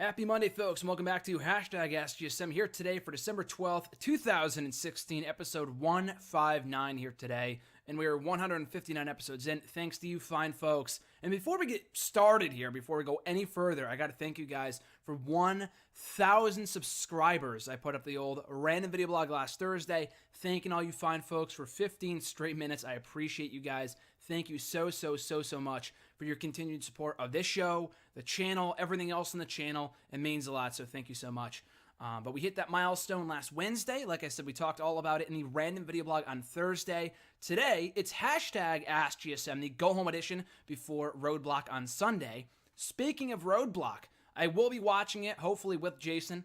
Happy Monday, folks, and welcome back to Hashtag AskGSM here today for December 12th, 2016, episode 159 here today, and we are 159 episodes in. Thanks to you fine folks. And before we get started here, before we go any further, I got to thank you guys for 1,000 subscribers. I put up the old random video blog last Thursday, thanking all you fine folks for 15 straight minutes. I appreciate you guys. Thank you so much for your continued support of this show, the channel, everything else on the channel. It means a lot, so thank you so much. But we hit that milestone last Wednesday. Like I said, we talked all about it in the random video blog on Thursday. Today, it's Hashtag AskGSM, the go-home edition before Roadblock on Sunday. Speaking of Roadblock, I will be watching it, hopefully with Jason,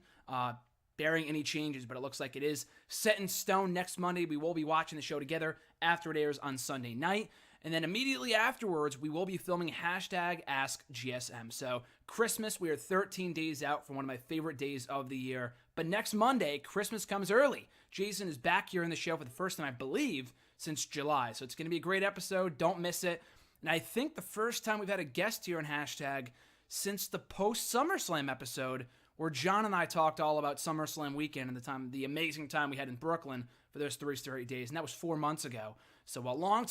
bearing any changes, but it looks like it is set in stone next Monday. We will be watching the show together after it airs on Sunday night. And then immediately afterwards, we will be filming Hashtag AskGSM. So Christmas, we are 13 days out from one of my favorite days of the year. But next Monday, Christmas comes early. Jason is back here in the show for the first time, I believe, since July. So it's going to be a great episode. Don't miss it. And I think the first time we've had a guest here on Hashtag since the post-SummerSlam episode, where John and I talked all about SummerSlam weekend and the amazing time we had in Brooklyn for those 3 straight days. And that was 4 months ago. So a long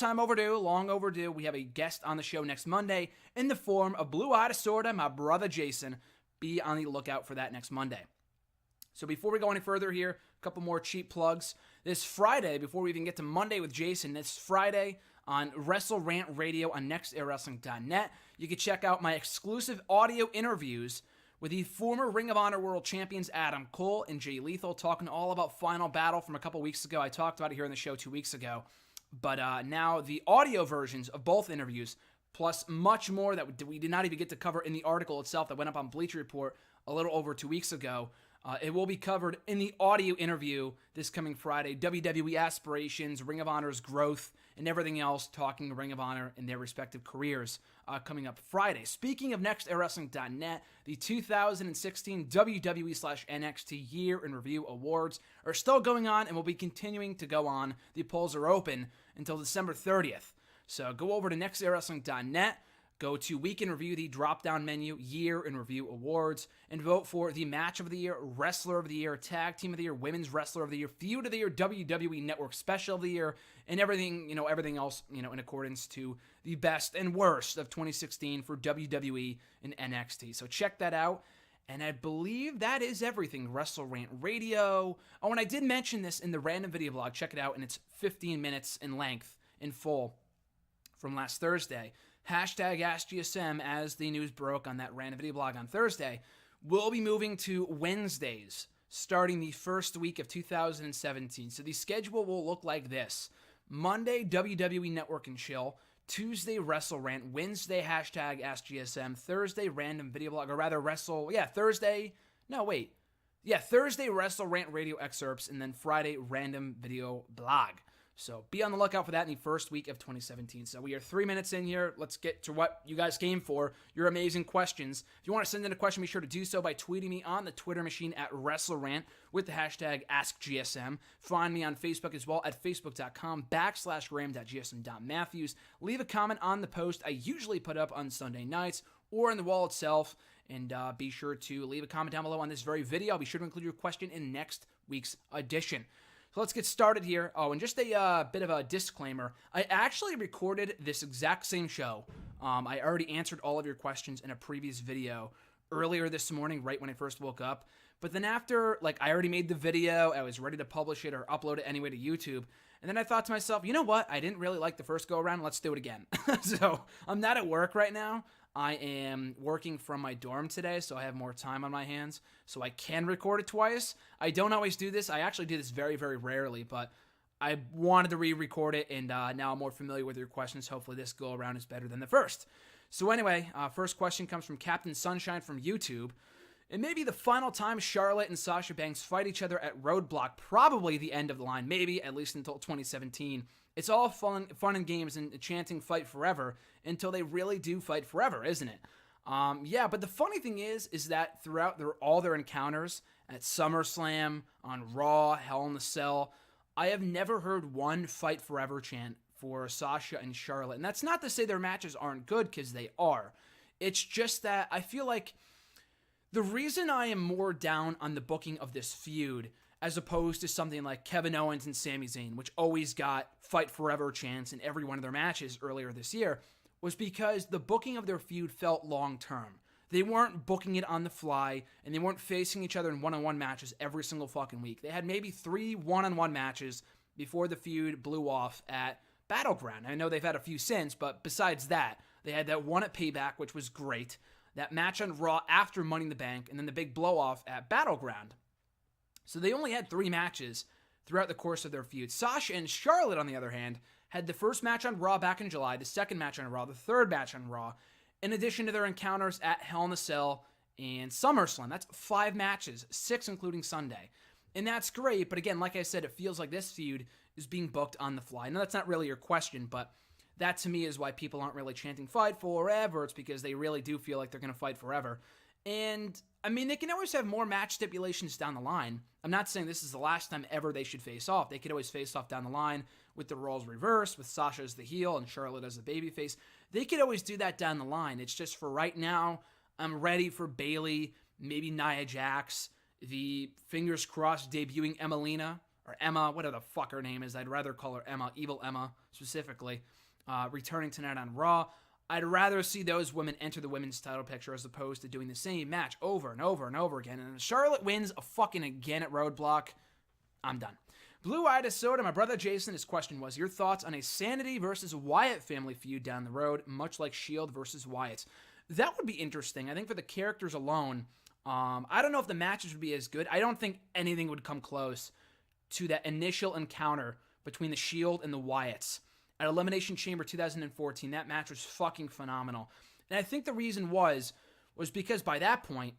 overdue. We have a guest on the show next Monday in the form of Blue-Eyed Asorta, my brother Jason. Be on the lookout for that next Monday. So before we go any further here, a couple more cheap plugs. This Friday, before we even get to Monday with Jason, this Friday on Wrestle Rant Radio on nextairwrestling.net, you can check out my exclusive audio interviews with the former Ring of Honor World Champions Adam Cole and Jay Lethal, talking all about Final Battle from a couple weeks ago. I talked about it here on the show 2 weeks ago. But now the audio versions of both interviews, plus much more that we did not even get to cover in the article itself that went up on Bleacher Report a little over 2 weeks ago, it will be covered in the audio interview this coming Friday. WWE aspirations, Ring of Honor's growth, and everything else, talking Ring of Honor and their respective careers coming up Friday. Speaking of nextairwrestling.net, the 2016 WWE/NXT Year in Review Awards are still going on and will be continuing to go on. The polls are open until December 30th. So go over to nextairwrestling.net, go to Week in Review, the drop-down menu, Year in Review Awards, and vote for the Match of the Year, Wrestler of the Year, Tag Team of the Year, Women's Wrestler of the Year, Feud of the Year, WWE Network Special of the Year, and everything else, in accordance to the best and worst of 2016 for WWE and NXT. So check that out. And I believe that is everything. Wrestle Rant Radio. Oh, and I did mention this in the random video blog. Check it out, and it's 15 minutes in length, in full, from last Thursday. Hashtag AskGSM, as the news broke on that random video blog on Thursday, will be moving to Wednesdays starting the first week of 2017. So the schedule will look like this. Monday, WWE Network and Chill. Tuesday, Wrestle Rant. Wednesday, Hashtag AskGSM. Thursday, random video blog, or rather Thursday, Wrestle Rant Radio excerpts, and then Friday, random video blog. So be on the lookout for that in the first week of 2017. So we are 3 minutes in here. Let's get to what you guys came for, your amazing questions. If you want to send in a question, be sure to do so by tweeting me on the Twitter machine at WrestleRant with the hashtag AskGSM. Find me on Facebook as well at facebook.com/graham.gsm.matthews. Leave a comment on the post I usually put up on Sunday nights or in the wall itself. And be sure to leave a comment down below on this very video. I'll be sure to include your question in next week's edition. So let's get started here. Oh, and just a bit of a disclaimer. I actually recorded this exact same show. I already answered all of your questions in a previous video earlier this morning, right when I first woke up. But then after, I already made the video, I was ready to publish it or upload it anyway to YouTube. And then I thought to myself, you know what? I didn't really like the first go-around. Let's do it again. So I'm not at work right now. I am working from my dorm today, so I have more time on my hands, so I can record it twice. I don't always do this. I actually do this very, very rarely, but I wanted to re-record it, and now I'm more familiar with your questions. Hopefully this go-around is better than the first. So anyway, first question comes from Captain Sunshine from YouTube. It may be the final time Charlotte and Sasha Banks fight each other at Roadblock, probably the end of the line, maybe, at least until 2017. It's all fun and games and chanting fight forever until they really do fight forever, isn't it? Yeah, but the funny thing is that throughout all their encounters at SummerSlam, on Raw, Hell in a Cell, I have never heard one fight forever chant for Sasha and Charlotte. And that's not to say their matches aren't good, because they are. It's just that I feel like The reason I am more down on the booking of this feud as opposed to something like Kevin Owens and Sami Zayn, which always got fight forever chance in every one of their matches earlier this year, was because the booking of their feud felt long-term. They weren't booking it on the fly, and they weren't facing each other in one-on-one matches every single fucking week. They had maybe 3 one-on-one matches before the feud blew off at Battleground. I know they've had a few since, but besides that, they had that one at Payback, which was great, that match on Raw after Money in the Bank, and then the big blow-off at Battleground. So they only had 3 matches throughout the course of their feud. Sasha and Charlotte, on the other hand, had the first match on Raw back in July, the second match on Raw, the third match on Raw, in addition to their encounters at Hell in a Cell and SummerSlam. That's 5 matches, 6 including Sunday. And that's great, but again, like I said, it feels like this feud is being booked on the fly. Now, that's not really your question, but that to me is why people aren't really chanting fight forever. It's because they really do feel like they're going to fight forever. And, I mean, they can always have more match stipulations down the line. I'm not saying this is the last time ever they should face off. They could always face off down the line with the roles reversed, with Sasha as the heel and Charlotte as the babyface. They could always do that down the line. It's just for right now, I'm ready for Bayley, maybe Nia Jax, the fingers crossed debuting Emelina, or Emma, whatever the fuck her name is. I'd rather call her Emma, Evil Emma specifically, returning tonight on Raw. I'd rather see those women enter the women's title picture as opposed to doing the same match over and over and over again. And if Charlotte wins fucking again at Roadblock, I'm done. Blue-Eyed Soda, my brother Jason, his question was, your thoughts on a Sanity versus Wyatt family feud down the road, much like Shield versus Wyatt? That would be interesting. I think for the characters alone, I don't know if the matches would be as good. I don't think anything would come close to that initial encounter between the Shield and the Wyatts. At Elimination Chamber 2014, that match was fucking phenomenal. And I think the reason was because by that point,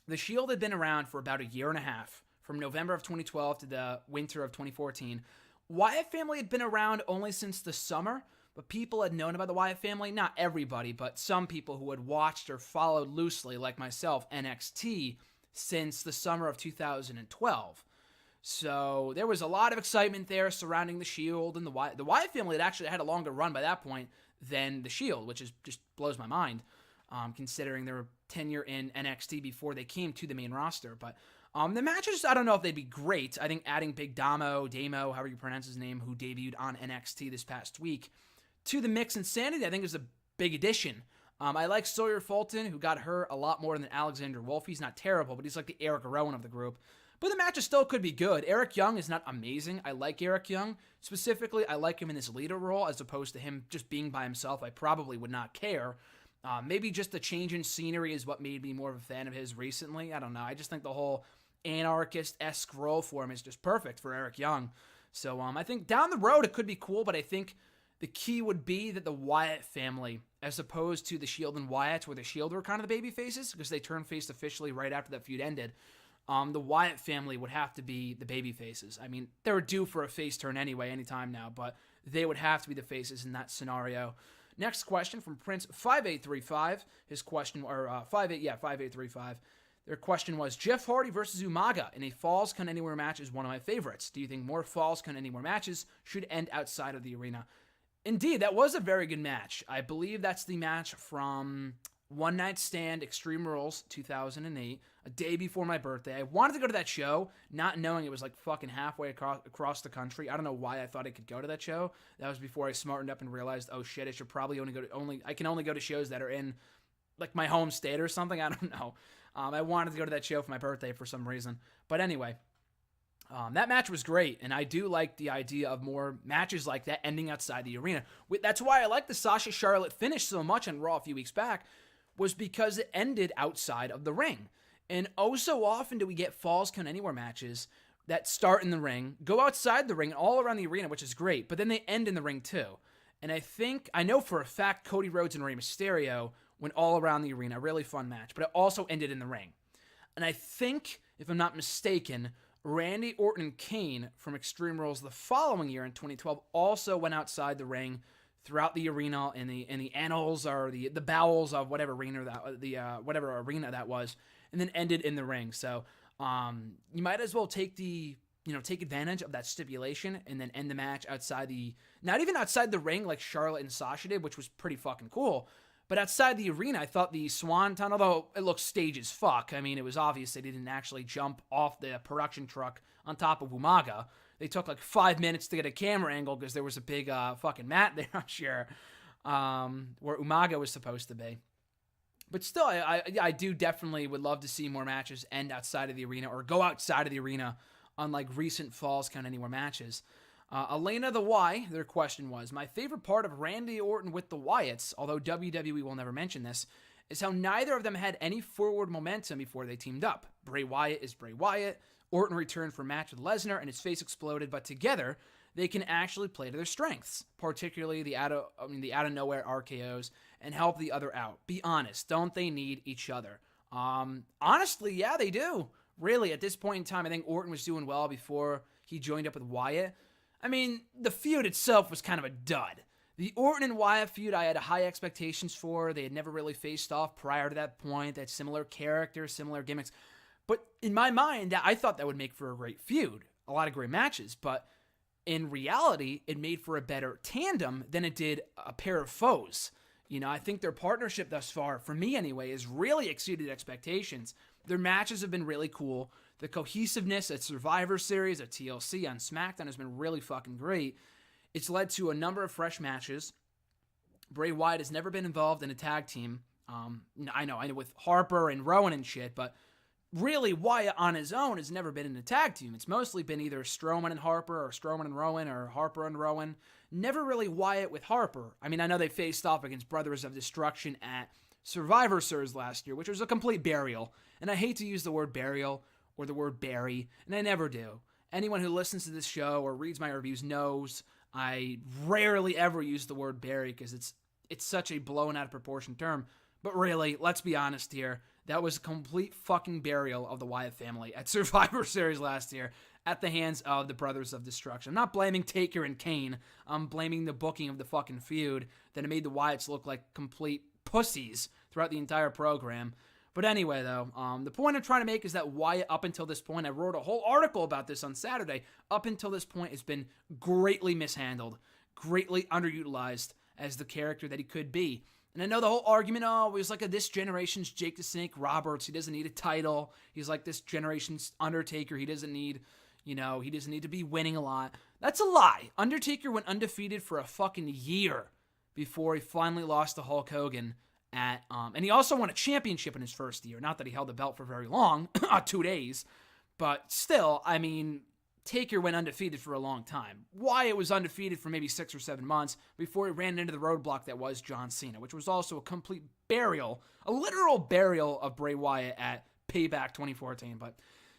the Shield had been around for about a year and a half, from November of 2012 to the winter of 2014. Wyatt family had been around only since the summer, but people had known about the Wyatt family. Not everybody, but some people who had watched or followed loosely, like myself, NXT, since the summer of 2012. So there was a lot of excitement there surrounding the Shield and the Wyatt. The Wyatt family had actually had a longer run by that point than the Shield, which just blows my mind, considering their tenure in NXT before they came to the main roster. But the matches, I don't know if they'd be great. I think adding Big Damo, however you pronounce his name, who debuted on NXT this past week, to the mix Insanity, I think is a big addition. I like Sawyer Fulton, who got hurt a lot more than Alexander Wolf. He's not terrible, but he's like the Eric Rowan of the group. But the matches still could be good. Eric Young is not amazing. I like Eric Young. Specifically, I like him in this leader role as opposed to him just being by himself. I probably would not care. Maybe just the change in scenery is what made me more of a fan of his recently. I don't know. I just think the whole anarchist-esque role for him is just perfect for Eric Young. So I think down the road it could be cool, but I think the key would be that the Wyatt family, as opposed to the Shield and Wyatt, where the Shield were kind of the baby faces, because they turned face officially right after that feud ended, the Wyatt family would have to be the baby faces. I mean, they were due for a face turn anyway, anytime now, but they would have to be the faces in that scenario. Next question from Prince5835. His question, or 5835. Their question was, Jeff Hardy versus Umaga in a Falls Count Anywhere match is one of my favorites. Do you think more Falls Count Anywhere matches should end outside of the arena? Indeed, that was a very good match. I believe that's the match from One Night Stand Extreme Rules 2008, a day before my birthday. I wanted to go to that show, not knowing it was like fucking halfway across the country. I don't know why I thought I could go to that show. That was before I smartened up and realized, oh shit, I should probably I can only go to shows that are in like my home state or something. I don't know. I wanted to go to that show for my birthday for some reason. But anyway, that match was great, and I do like the idea of more matches like that ending outside the arena. That's why I like the Sasha Charlotte finish so much on Raw a few weeks back, was because it ended outside of the ring. And oh so often do we get Falls Count Anywhere matches that start in the ring, go outside the ring, all around the arena, which is great, but then they end in the ring too. And I know for a fact Cody Rhodes and Rey Mysterio went all around the arena, a really fun match, but it also ended in the ring. And I think, if I'm not mistaken, Randy Orton and Kane from Extreme Rules the following year in 2012 also went outside the ring throughout the arena in the annals or the bowels of whatever arena that was, and then ended in the ring. So you might as well take advantage of that stipulation and then end the match not even outside the ring like Charlotte and Sasha did, which was pretty fucking cool, But outside the arena, I thought the Swanton, although it looked staged as fuck, I mean, it was obvious they didn't actually jump off the production truck on top of Umaga. They took like 5 minutes to get a camera angle because there was a big fucking mat there, I'm sure, where Umaga was supposed to be. But still, I do definitely would love to see more matches end outside of the arena or go outside of the arena unlike recent Falls Count Anywhere matches. Elena the Y, their question was, my favorite part of Randy Orton with the Wyatts, although WWE will never mention this, is how neither of them had any forward momentum before they teamed up. Bray Wyatt is Bray Wyatt. Orton returned for a match with Lesnar and his face exploded, but together they can actually play to their strengths, particularly the out of nowhere RKOs, and help the other out. Be honest, don't they need each other? Honestly, yeah, they do. Really, at this point in time, I think Orton was doing well before he joined up with Wyatt. I mean, the feud itself was kind of a dud. The Orton and Wyatt feud I had high expectations for. They had never really faced off prior to that point. They had similar characters, similar gimmicks. But in my mind, I thought that would make for a great feud. A lot of great matches. But in reality, it made for a better tandem than it did a pair of foes. You know, I think their partnership thus far, for me anyway, has really exceeded expectations. Their matches have been really cool. The cohesiveness at Survivor Series, at TLC, on SmackDown has been really fucking great. It's led to a number of fresh matches. Bray Wyatt has never been involved in a tag team. I know with Harper and Rowan and shit, but really Wyatt on his own has never been in a tag team. It's mostly been either Strowman and Harper or Strowman and Rowan or Harper and Rowan. Never really Wyatt with Harper. I mean, I know they faced off against Brothers of Destruction at Survivor Series last year, which was a complete burial. And I hate to use the word burial or the word bury, and I never do. Anyone who listens to this show or reads my reviews knows I rarely ever use the word bury because it's such a blown out of proportion term. But really, let's be honest here. That was a complete fucking burial of the Wyatt family at Survivor Series last year at the hands of the Brothers of Destruction. I'm not blaming Taker and Kane. I'm blaming the booking of the fucking feud that it made the Wyatts look like complete pussies throughout the entire program. But anyway, though, the point I'm trying to make is that Wyatt, up until this point, I wrote a whole article about this on Saturday, up until this point has been greatly mishandled, greatly underutilized as the character that he could be. And I know the whole argument, it was like this generation's Jake the Snake Roberts. He doesn't need a title. He's like this generation's Undertaker. He doesn't need to be winning a lot. That's a lie. Undertaker went undefeated for a fucking year before he finally lost to Hulk Hogan and he also won a championship in his first year. Not that he held the belt for very long, 2 days, but still, I mean, Taker went undefeated for a long time. Wyatt was undefeated for maybe 6 or 7 months before he ran into the roadblock that was John Cena, which was also a complete burial, a literal burial of Bray Wyatt at Payback 2014. But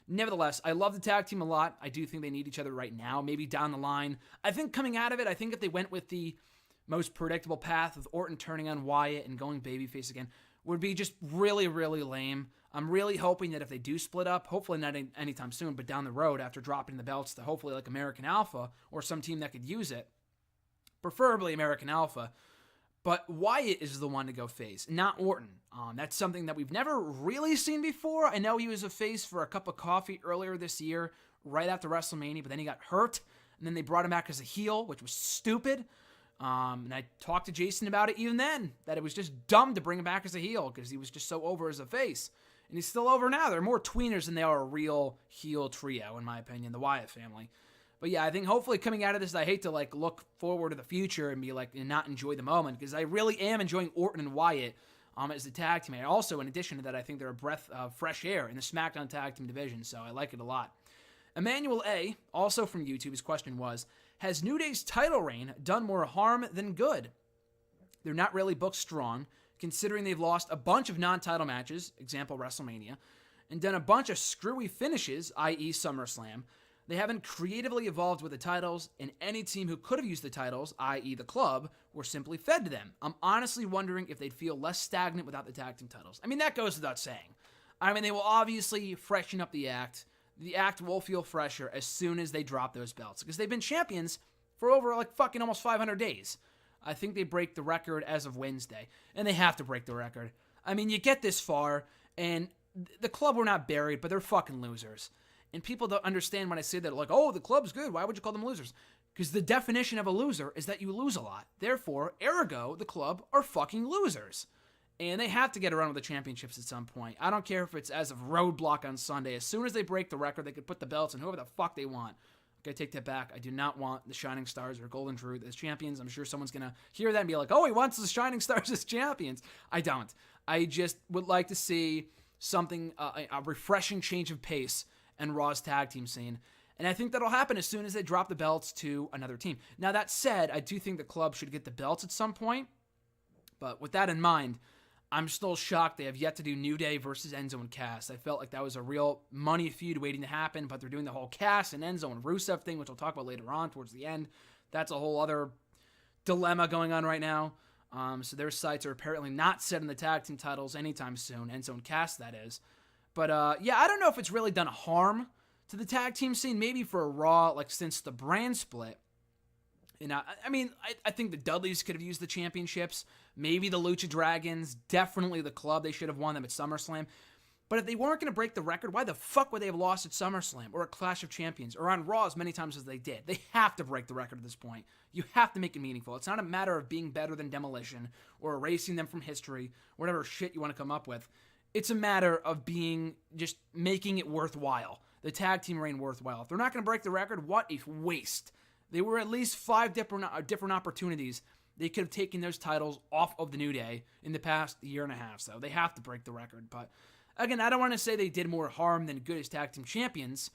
nevertheless, I love the tag team a lot. I do think they need each other right now, maybe down the line. I think coming out of it, I think if they went with the most predictable path with Orton turning on Wyatt and going babyface again would be just really, really lame. I'm really hoping that if they do split up, hopefully not anytime soon, but down the road after dropping the belts to hopefully like American Alpha or some team that could use it, preferably American Alpha. But Wyatt is the one to go face, not Orton. That's something that we've never really seen before. I know he was a face for a cup of coffee earlier this year, right after WrestleMania, but then he got hurt, and then they brought him back as a heel, which was stupid. And I talked to Jason about it even then, that it was just dumb to bring him back as a heel because he was just so over as a face. And he's still over now. They're more tweeners than they are a real heel trio, in my opinion, the Wyatt family. But yeah, I think hopefully coming out of this, I hate to like look forward to the future and be like, and not enjoy the moment, because I really am enjoying Orton and Wyatt as the tag team. And also, in addition to that, I think they're a breath of fresh air in the SmackDown tag team division, so I like it a lot. Emmanuel A., also from YouTube, his question was, has New Day's title reign done more harm than good? They're not really booked strong, considering they've lost a bunch of non-title matches, example WrestleMania, and done a bunch of screwy finishes, i.e. SummerSlam. They haven't creatively evolved with the titles, and any team who could have used the titles, i.e. the club, were simply fed to them. I'm honestly wondering if they'd feel less stagnant without the tag team titles. I mean, that goes without saying. I mean, they will obviously freshen up the act. The act will feel fresher as soon as they drop those belts, because they've been champions for over like fucking almost 500 days. I think they break the record as of Wednesday, and they have to break the record. I mean, you get this far, and the club were not buried, but they're fucking losers. And people don't understand when I say that, like, oh, the club's good, why would you call them losers? Because the definition of a loser is that you lose a lot. Therefore, ergo, the club are fucking losers. And they have to get a run with the championships at some point. I don't care if it's as of Roadblock on Sunday. As soon as they break the record, they could put the belts on whoever the fuck they want. Okay, take that back. I do not want the Shining Stars or Golden Truth as champions. I'm sure someone's going to hear that and be like, oh, he wants the Shining Stars as champions. I don't. I just would like to see something, a refreshing change of pace in Raw's tag team scene. And I think that'll happen as soon as they drop the belts to another team. Now, that said, I do think the club should get the belts at some point. But with that in mind, I'm still shocked they have yet to do New Day versus Enzo and Cass. I felt like that was a real money feud waiting to happen, but they're doing the whole Cass and Enzo and Rusev thing, which we'll talk about later on towards the end. That's a whole other dilemma going on right now. So their sights are apparently not set in the tag team titles anytime soon. Enzo and Cass, that is. But yeah, I don't know if it's really done harm to the tag team scene. Maybe for a Raw, like since the brand split. And I think the Dudleys could have used the championships. Maybe the Lucha Dragons. Definitely the club. They should have won them at SummerSlam. But if they weren't going to break the record, why the fuck would they have lost at SummerSlam or at Clash of Champions or on Raw as many times as they did? They have to break the record at this point. You have to make it meaningful. It's not a matter of being better than Demolition or erasing them from history, whatever shit you want to come up with. It's a matter of just making it worthwhile. The tag team reign worthwhile. If they're not going to break the record, what a waste. There were at least 5 different opportunities they could have taken those titles off of the New Day in the past year and a half. So they have to break the record. But again, I don't want to say they did more harm than good as tag team champions.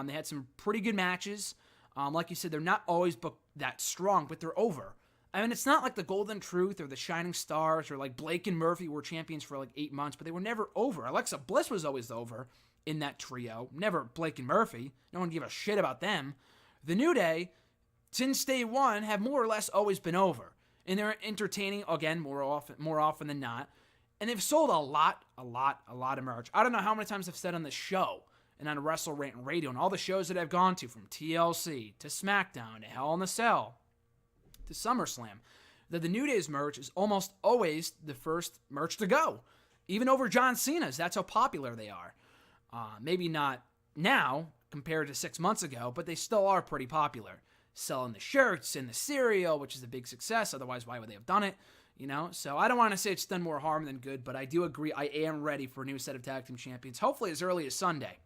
They had some pretty good matches. Like you said, they're not always booked that strong, but they're over. I mean, it's not like the Golden Truth or the Shining Stars or like Blake and Murphy were champions for like 8 months, but they were never over. Alexa Bliss was always over in that trio. Never Blake and Murphy. No one gave a shit about them. The New Day, since day one, have more or less always been over. And they're entertaining, again, more often than not. And they've sold a lot of merch. I don't know how many times I've said on this show and on Wrestle Rant Radio and all the shows that I've gone to, from TLC to SmackDown to Hell in a Cell to SummerSlam, that the New Day's merch is almost always the first merch to go. Even over John Cena's. That's how popular they are. Maybe not now compared to 6 months ago, but they still are pretty popular. Selling the shirts and the cereal, which is a big success. Otherwise, why would they have done it? You know? So I don't want to say it's done more harm than good, but I do agree I am ready for a new set of tag team champions, hopefully as early as Sunday.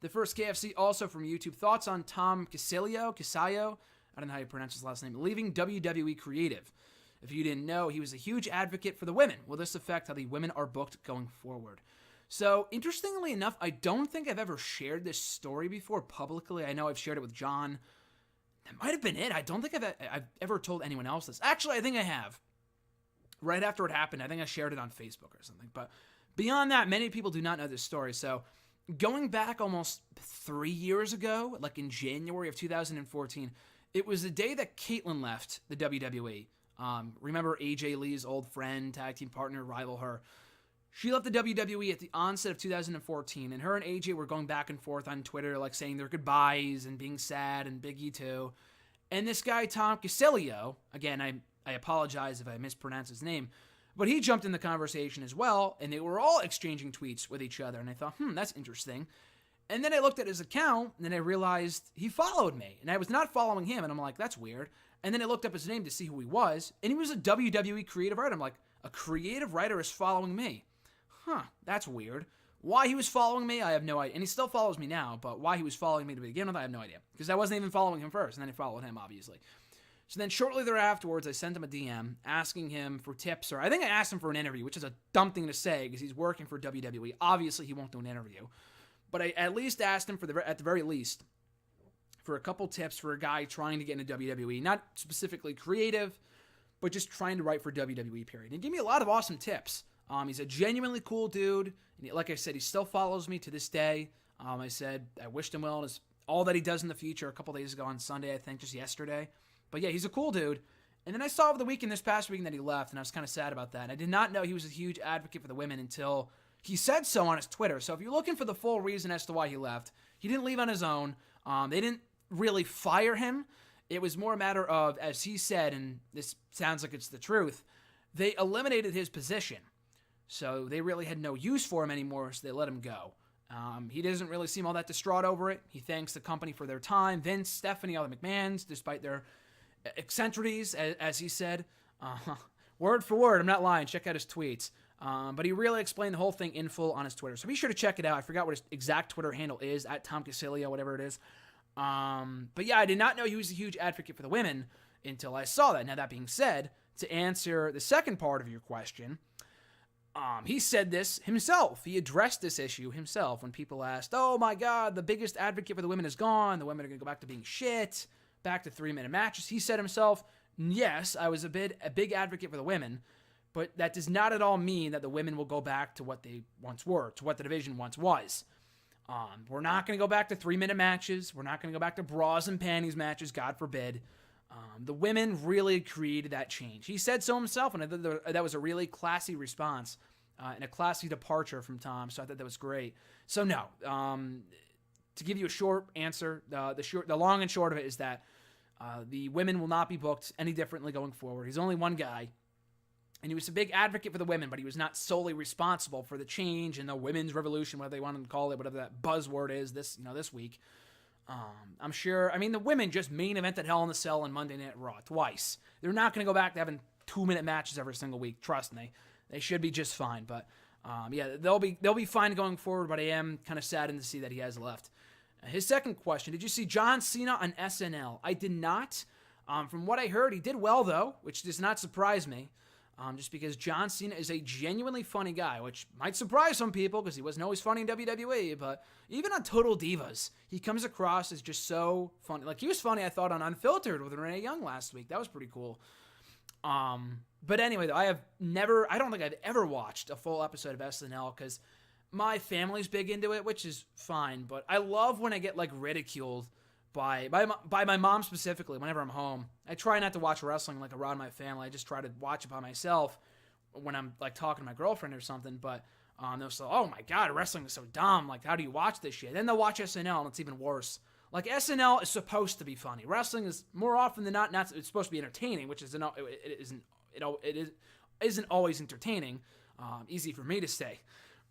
The first KFC also from YouTube. Thoughts on Tom Casillo? I don't know how you pronounce his last name. Leaving WWE Creative. If you didn't know, he was a huge advocate for the women. Will this affect how the women are booked going forward? So, interestingly enough, I don't think I've ever shared this story before publicly. I know I've shared it with John. That might have been it. I don't think I've ever told anyone else this. Actually, I think I have. Right after it happened, I think I shared it on Facebook or something. But beyond that, many people do not know this story. So, going back almost 3 years ago, like in January of 2014, it was the day that Caitlyn left the WWE. Remember AJ Lee's old friend, tag team partner, rival her. She left the WWE at the onset of 2014, and her and AJ were going back and forth on Twitter, like saying their goodbyes and being sad, and Big E too. And this guy, Tom Casillo, again, I apologize if I mispronounce his name, but he jumped in the conversation as well, and they were all exchanging tweets with each other, and I thought, that's interesting. And then I looked at his account, and then I realized he followed me, and I was not following him, and I'm like, that's weird. And then I looked up his name to see who he was, and he was a WWE creative writer. I'm like, a creative writer is following me. That's weird. Why he was following me, I have no idea. And he still follows me now, but why he was following me to begin with, I have no idea. Because I wasn't even following him first, and then I followed him, obviously. So then shortly thereafter, I sent him a DM asking him for tips, or I think I asked him for an interview, which is a dumb thing to say because he's working for WWE. Obviously, he won't do an interview. But I at least asked him, at the very least, for a couple tips for a guy trying to get into WWE. Not specifically creative, but just trying to write for WWE, period. And he gave me a lot of awesome tips. He's a genuinely cool dude. And like I said, he still follows me to this day. I said I wished him well in all that he does in the future a couple days ago on Sunday, I think, just yesterday. But yeah, he's a cool dude. And then I saw over the weekend, this past weekend, that he left, and I was kind of sad about that. And I did not know he was a huge advocate for the women until he said so on his Twitter. So if you're looking for the full reason as to why he left, he didn't leave on his own. They didn't really fire him. It was more a matter of, as he said, and this sounds like it's the truth, they eliminated his position. So they really had no use for him anymore, so they let him go. He doesn't really seem all that distraught over it. He thanks the company for their time. Vince, Stephanie, all the McMahons, despite their eccentricities, as he said. Word for word, I'm not lying. Check out his tweets. But he really explained the whole thing in full on his Twitter. So be sure to check it out. I forgot what his exact Twitter handle is, at Tom Casilio, whatever it is. But yeah, I did not know he was a huge advocate for the women until I saw that. Now, that being said, to answer the second part of your question, he said this himself. He addressed this issue himself when people asked, oh my God, the biggest advocate for the women is gone. The women are going to go back to being shit, back to 3-minute matches. He said himself, yes, I was a big advocate for the women, but that does not at all mean that the women will go back to what they once were, to what the division once was. We're not going to go back to 3-minute matches. We're not going to go back to bras and panties matches, God forbid. The women really created that change. He said so himself, and I thought that was a really classy response and a classy departure from Tom, so I thought that was great. So no, to give you a short answer, the long and short of it is that the women will not be booked any differently going forward. He's only one guy. And he was a big advocate for the women, but he was not solely responsible for the change in the women's revolution, whatever they want to call it, whatever that buzzword is this week. I'm sure, the women just main evented Hell in a Cell and Monday Night Raw twice. They're not going to go back to having 2-minute matches every single week. Trust me. They should be just fine. But yeah, they'll be fine going forward, but I am kind of saddened to see that he has left. His second question, did you see John Cena on SNL? I did not. From what I heard, he did well, though, which does not surprise me. Just because John Cena is a genuinely funny guy, which might surprise some people because he wasn't always funny in WWE, but even on Total Divas, he comes across as just so funny. Like, he was funny, I thought, on Unfiltered with Renee Young last week. That was pretty cool. But anyway, though, I don't think I've ever watched a full episode of SNL because my family's big into it, which is fine, but I love when I get, like, ridiculed by my mom specifically whenever I'm home. I try not to watch wrestling like around my family. I just try to watch it by myself when I'm like talking to my girlfriend or something. But they'll say, oh my God, wrestling is so dumb. Like, how do you watch this shit? Then they'll watch SNL and it's even worse. Like, SNL is supposed to be funny. Wrestling is more often than not it's supposed to be entertaining, which is it isn't always entertaining. Easy for me to say.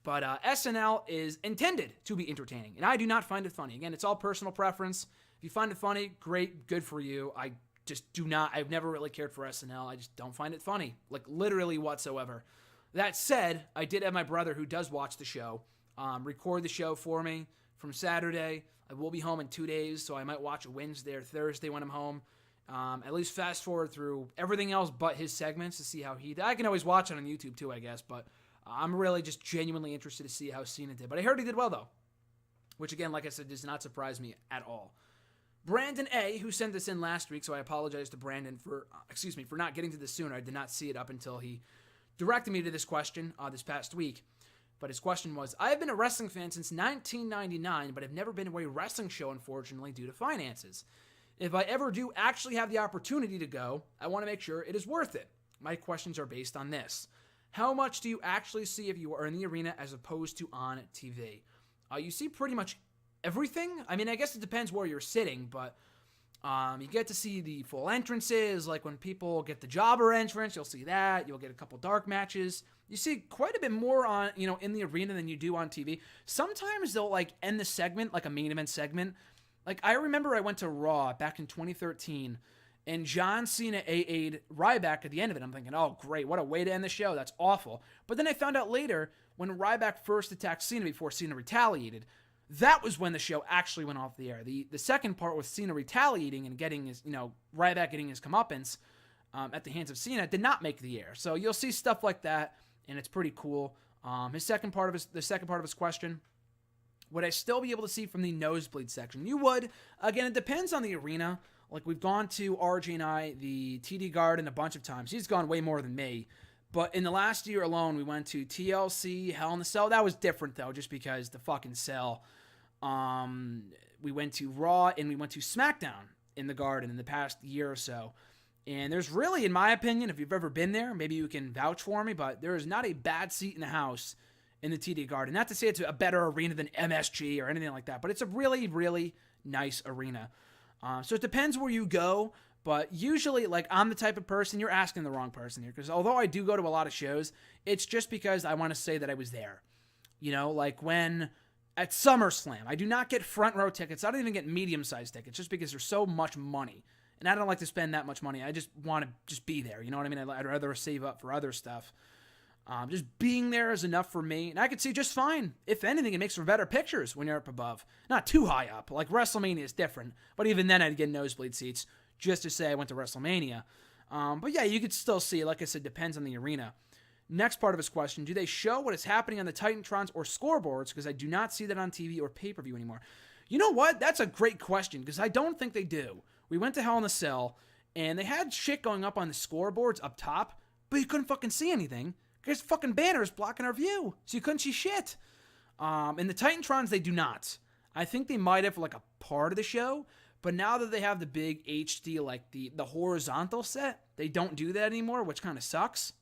But SNL is intended to be entertaining, and I do not find it funny. Again, it's all personal preference. If you find it funny, great, good for you. I just do not. I've never really cared for SNL. I just don't find it funny, like literally whatsoever. That said, I did have my brother, who does watch the show, record the show for me from Saturday. I will be home in 2 days, so I might watch it Wednesday or Thursday when I'm home. At least fast forward through everything else but his segments to see how he did. I can always watch it on YouTube too, I guess, but I'm really just genuinely interested to see how Cena did. But I heard he did well, though, which, again, like I said, does not surprise me at all. Brandon A., who sent this in last week, so I apologize to Brandon for not getting to this sooner. I did not see it up until he directed me to this question this past week. But his question was, I have been a wrestling fan since 1999, but have never been to a wrestling show, unfortunately, due to finances. If I ever do actually have the opportunity to go, I want to make sure it is worth it. My questions are based on this. How much do you actually see if you are in the arena as opposed to on TV? You see pretty much everything. I mean, I guess it depends where you're sitting, but you get to see the full entrances. Like when people get the jobber entrance, you'll see that. You'll get a couple dark matches. You see quite a bit more on, in the arena than you do on TV. Sometimes they'll like end the segment, like a main event segment. Like I remember I went to Raw back in 2013, and John Cena AA'd Ryback at the end of it. I'm thinking, oh great, what a way to end the show. That's awful. But then I found out later when Ryback first attacked Cena before Cena retaliated, that was when the show actually went off the air. The second part with Cena retaliating and getting his, Ryback getting his comeuppance at the hands of Cena did not make the air. So you'll see stuff like that, and it's pretty cool. The second part of his question, would I still be able to see from the nosebleed section? You would. Again, it depends on the arena. Like we've gone to RJ and I, the TD Garden a bunch of times. He's gone way more than me. But in the last year alone, we went to TLC, Hell in the Cell. That was different, though, just because the fucking cell. We went to Raw and we went to SmackDown in the Garden in the past year or so. And there's really, in my opinion, if you've ever been there, maybe you can vouch for me, but there is not a bad seat in the house in the TD Garden. Not to say it's a better arena than MSG or anything like that, but it's a really, really nice arena. So it depends where you go. But usually, like, I'm the type of person, you're asking the wrong person here, because although I do go to a lot of shows, it's just because I want to say that I was there. Like when at SummerSlam, I do not get front row tickets. I don't even get medium-sized tickets just because there's so much money. And I don't like to spend that much money. I just want to just be there. You know what I mean? I'd rather save up for other stuff. Just being there is enough for me, and I could see just fine. If anything, it makes for better pictures when you're up above. Not too high up. Like WrestleMania is different, but even then I'd get nosebleed seats just to say I went to WrestleMania. But yeah, you could still see, like I said, depends on the arena. Next part of his question, do they show what is happening on the Titantrons or scoreboards? Because I do not see that on TV or pay-per-view anymore. You know what? That's a great question, because I don't think they do. We went to Hell in a Cell, and they had shit going up on the scoreboards up top, but you couldn't fucking see anything. There's fucking banners blocking our view, so you couldn't see shit. In the Titantrons, they do not. I think they might have like a part of the show, but now that they have the big HD, like the horizontal set, they don't do that anymore, which kind of sucks.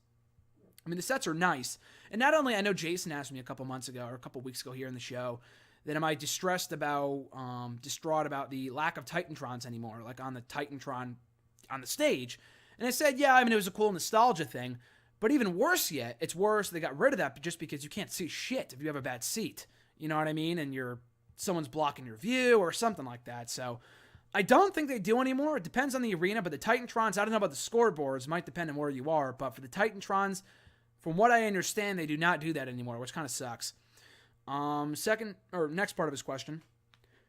I mean, the sets are nice. And not only, I know Jason asked me a couple months ago, or a couple weeks ago here in the show, that am I distraught about the lack of Titantrons anymore, like on the Titantron on the stage. And I said, yeah, I mean, it was a cool nostalgia thing. But even worse yet, it's worse they got rid of that just because you can't see shit if you have a bad seat. You know what I mean? And someone's blocking your view or something like that. So I don't think they do anymore. It depends on the arena, but the Titantrons, I don't know about the scoreboards, might depend on where you are. But for the Titantrons, from what I understand, they do not do that anymore, which kind of sucks. Next part of his question.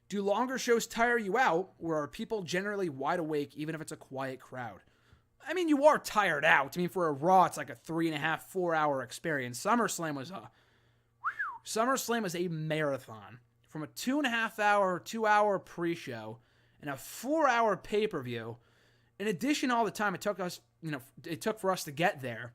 Do longer shows tire you out, or are people generally wide awake even if it's a quiet crowd? I mean, you are tired out. I mean, for a Raw, it's like a 3.5, 4 hour experience. SummerSlam was a marathon. From a 2.5 hour, 2 hour pre-show and a 4 hour pay-per-view. In addition to all the time it took for us to get there,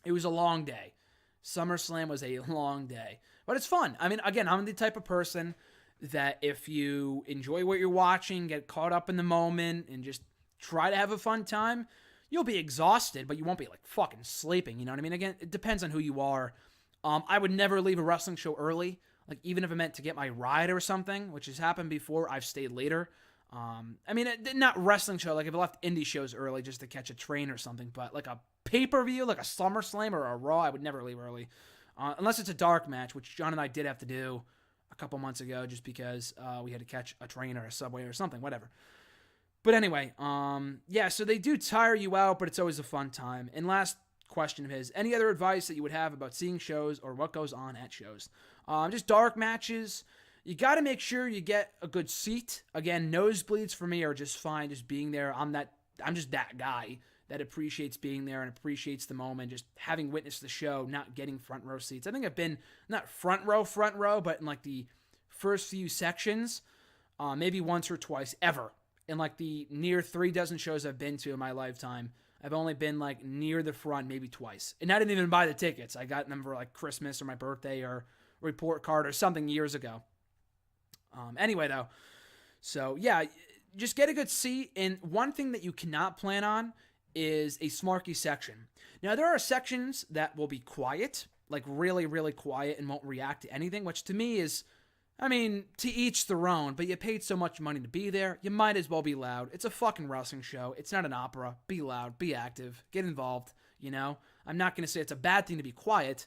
it was a long day. SummerSlam was a long day. But it's fun. I mean, again, I'm the type of person that if you enjoy what you're watching, get caught up in the moment, and just try to have a fun time, you'll be exhausted, but you won't be like fucking sleeping. You know what I mean? Again, it depends on who you are. I would never leave a wrestling show early. Like, even if it meant to get my ride or something, which has happened before, I've stayed later. I mean, not wrestling show, like if I left indie shows early just to catch a train or something, but like a pay-per-view, like a SummerSlam or a Raw, I would never leave early. Unless it's a dark match, which John and I did have to do a couple months ago just because we had to catch a train or a subway or something, whatever. But anyway, yeah, so they do tire you out, but it's always a fun time. And last question of his, any other advice that you would have about seeing shows or what goes on at shows? Just dark matches. You got to make sure you get a good seat. Again, nosebleeds for me are just fine, just being there. I'm just that guy that appreciates being there and appreciates the moment, just having witnessed the show, not getting front row seats. I think I've been not front row, but in like the first few sections, maybe once or twice ever. In like the near 3 dozen shows I've been to in my lifetime, I've only been like near the front maybe twice. And I didn't even buy the tickets. I got them for like Christmas or my birthday or report card or something years ago. Anyway, though, so yeah, just get a good seat. And one thing that you cannot plan on is a smarky section. Now, there are sections that will be quiet, like really, really quiet and won't react to anything, which to me is, I mean, to each their own, but you paid so much money to be there, you might as well be loud. It's a fucking wrestling show. It's not an opera. Be loud, be active, get involved, you know? I'm not going to say it's a bad thing to be quiet.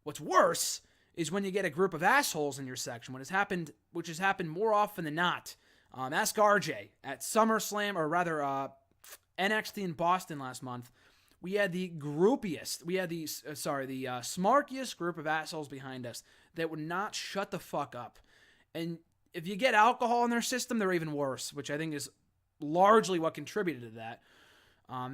What's worse is when you get a group of assholes in your section, which has happened more often than not. Ask RJ at SummerSlam, or rather NXT in Boston last month. We had the smarkiest group of assholes behind us that would not shut the fuck up. And if you get alcohol in their system, they're even worse, which I think is largely what contributed to that.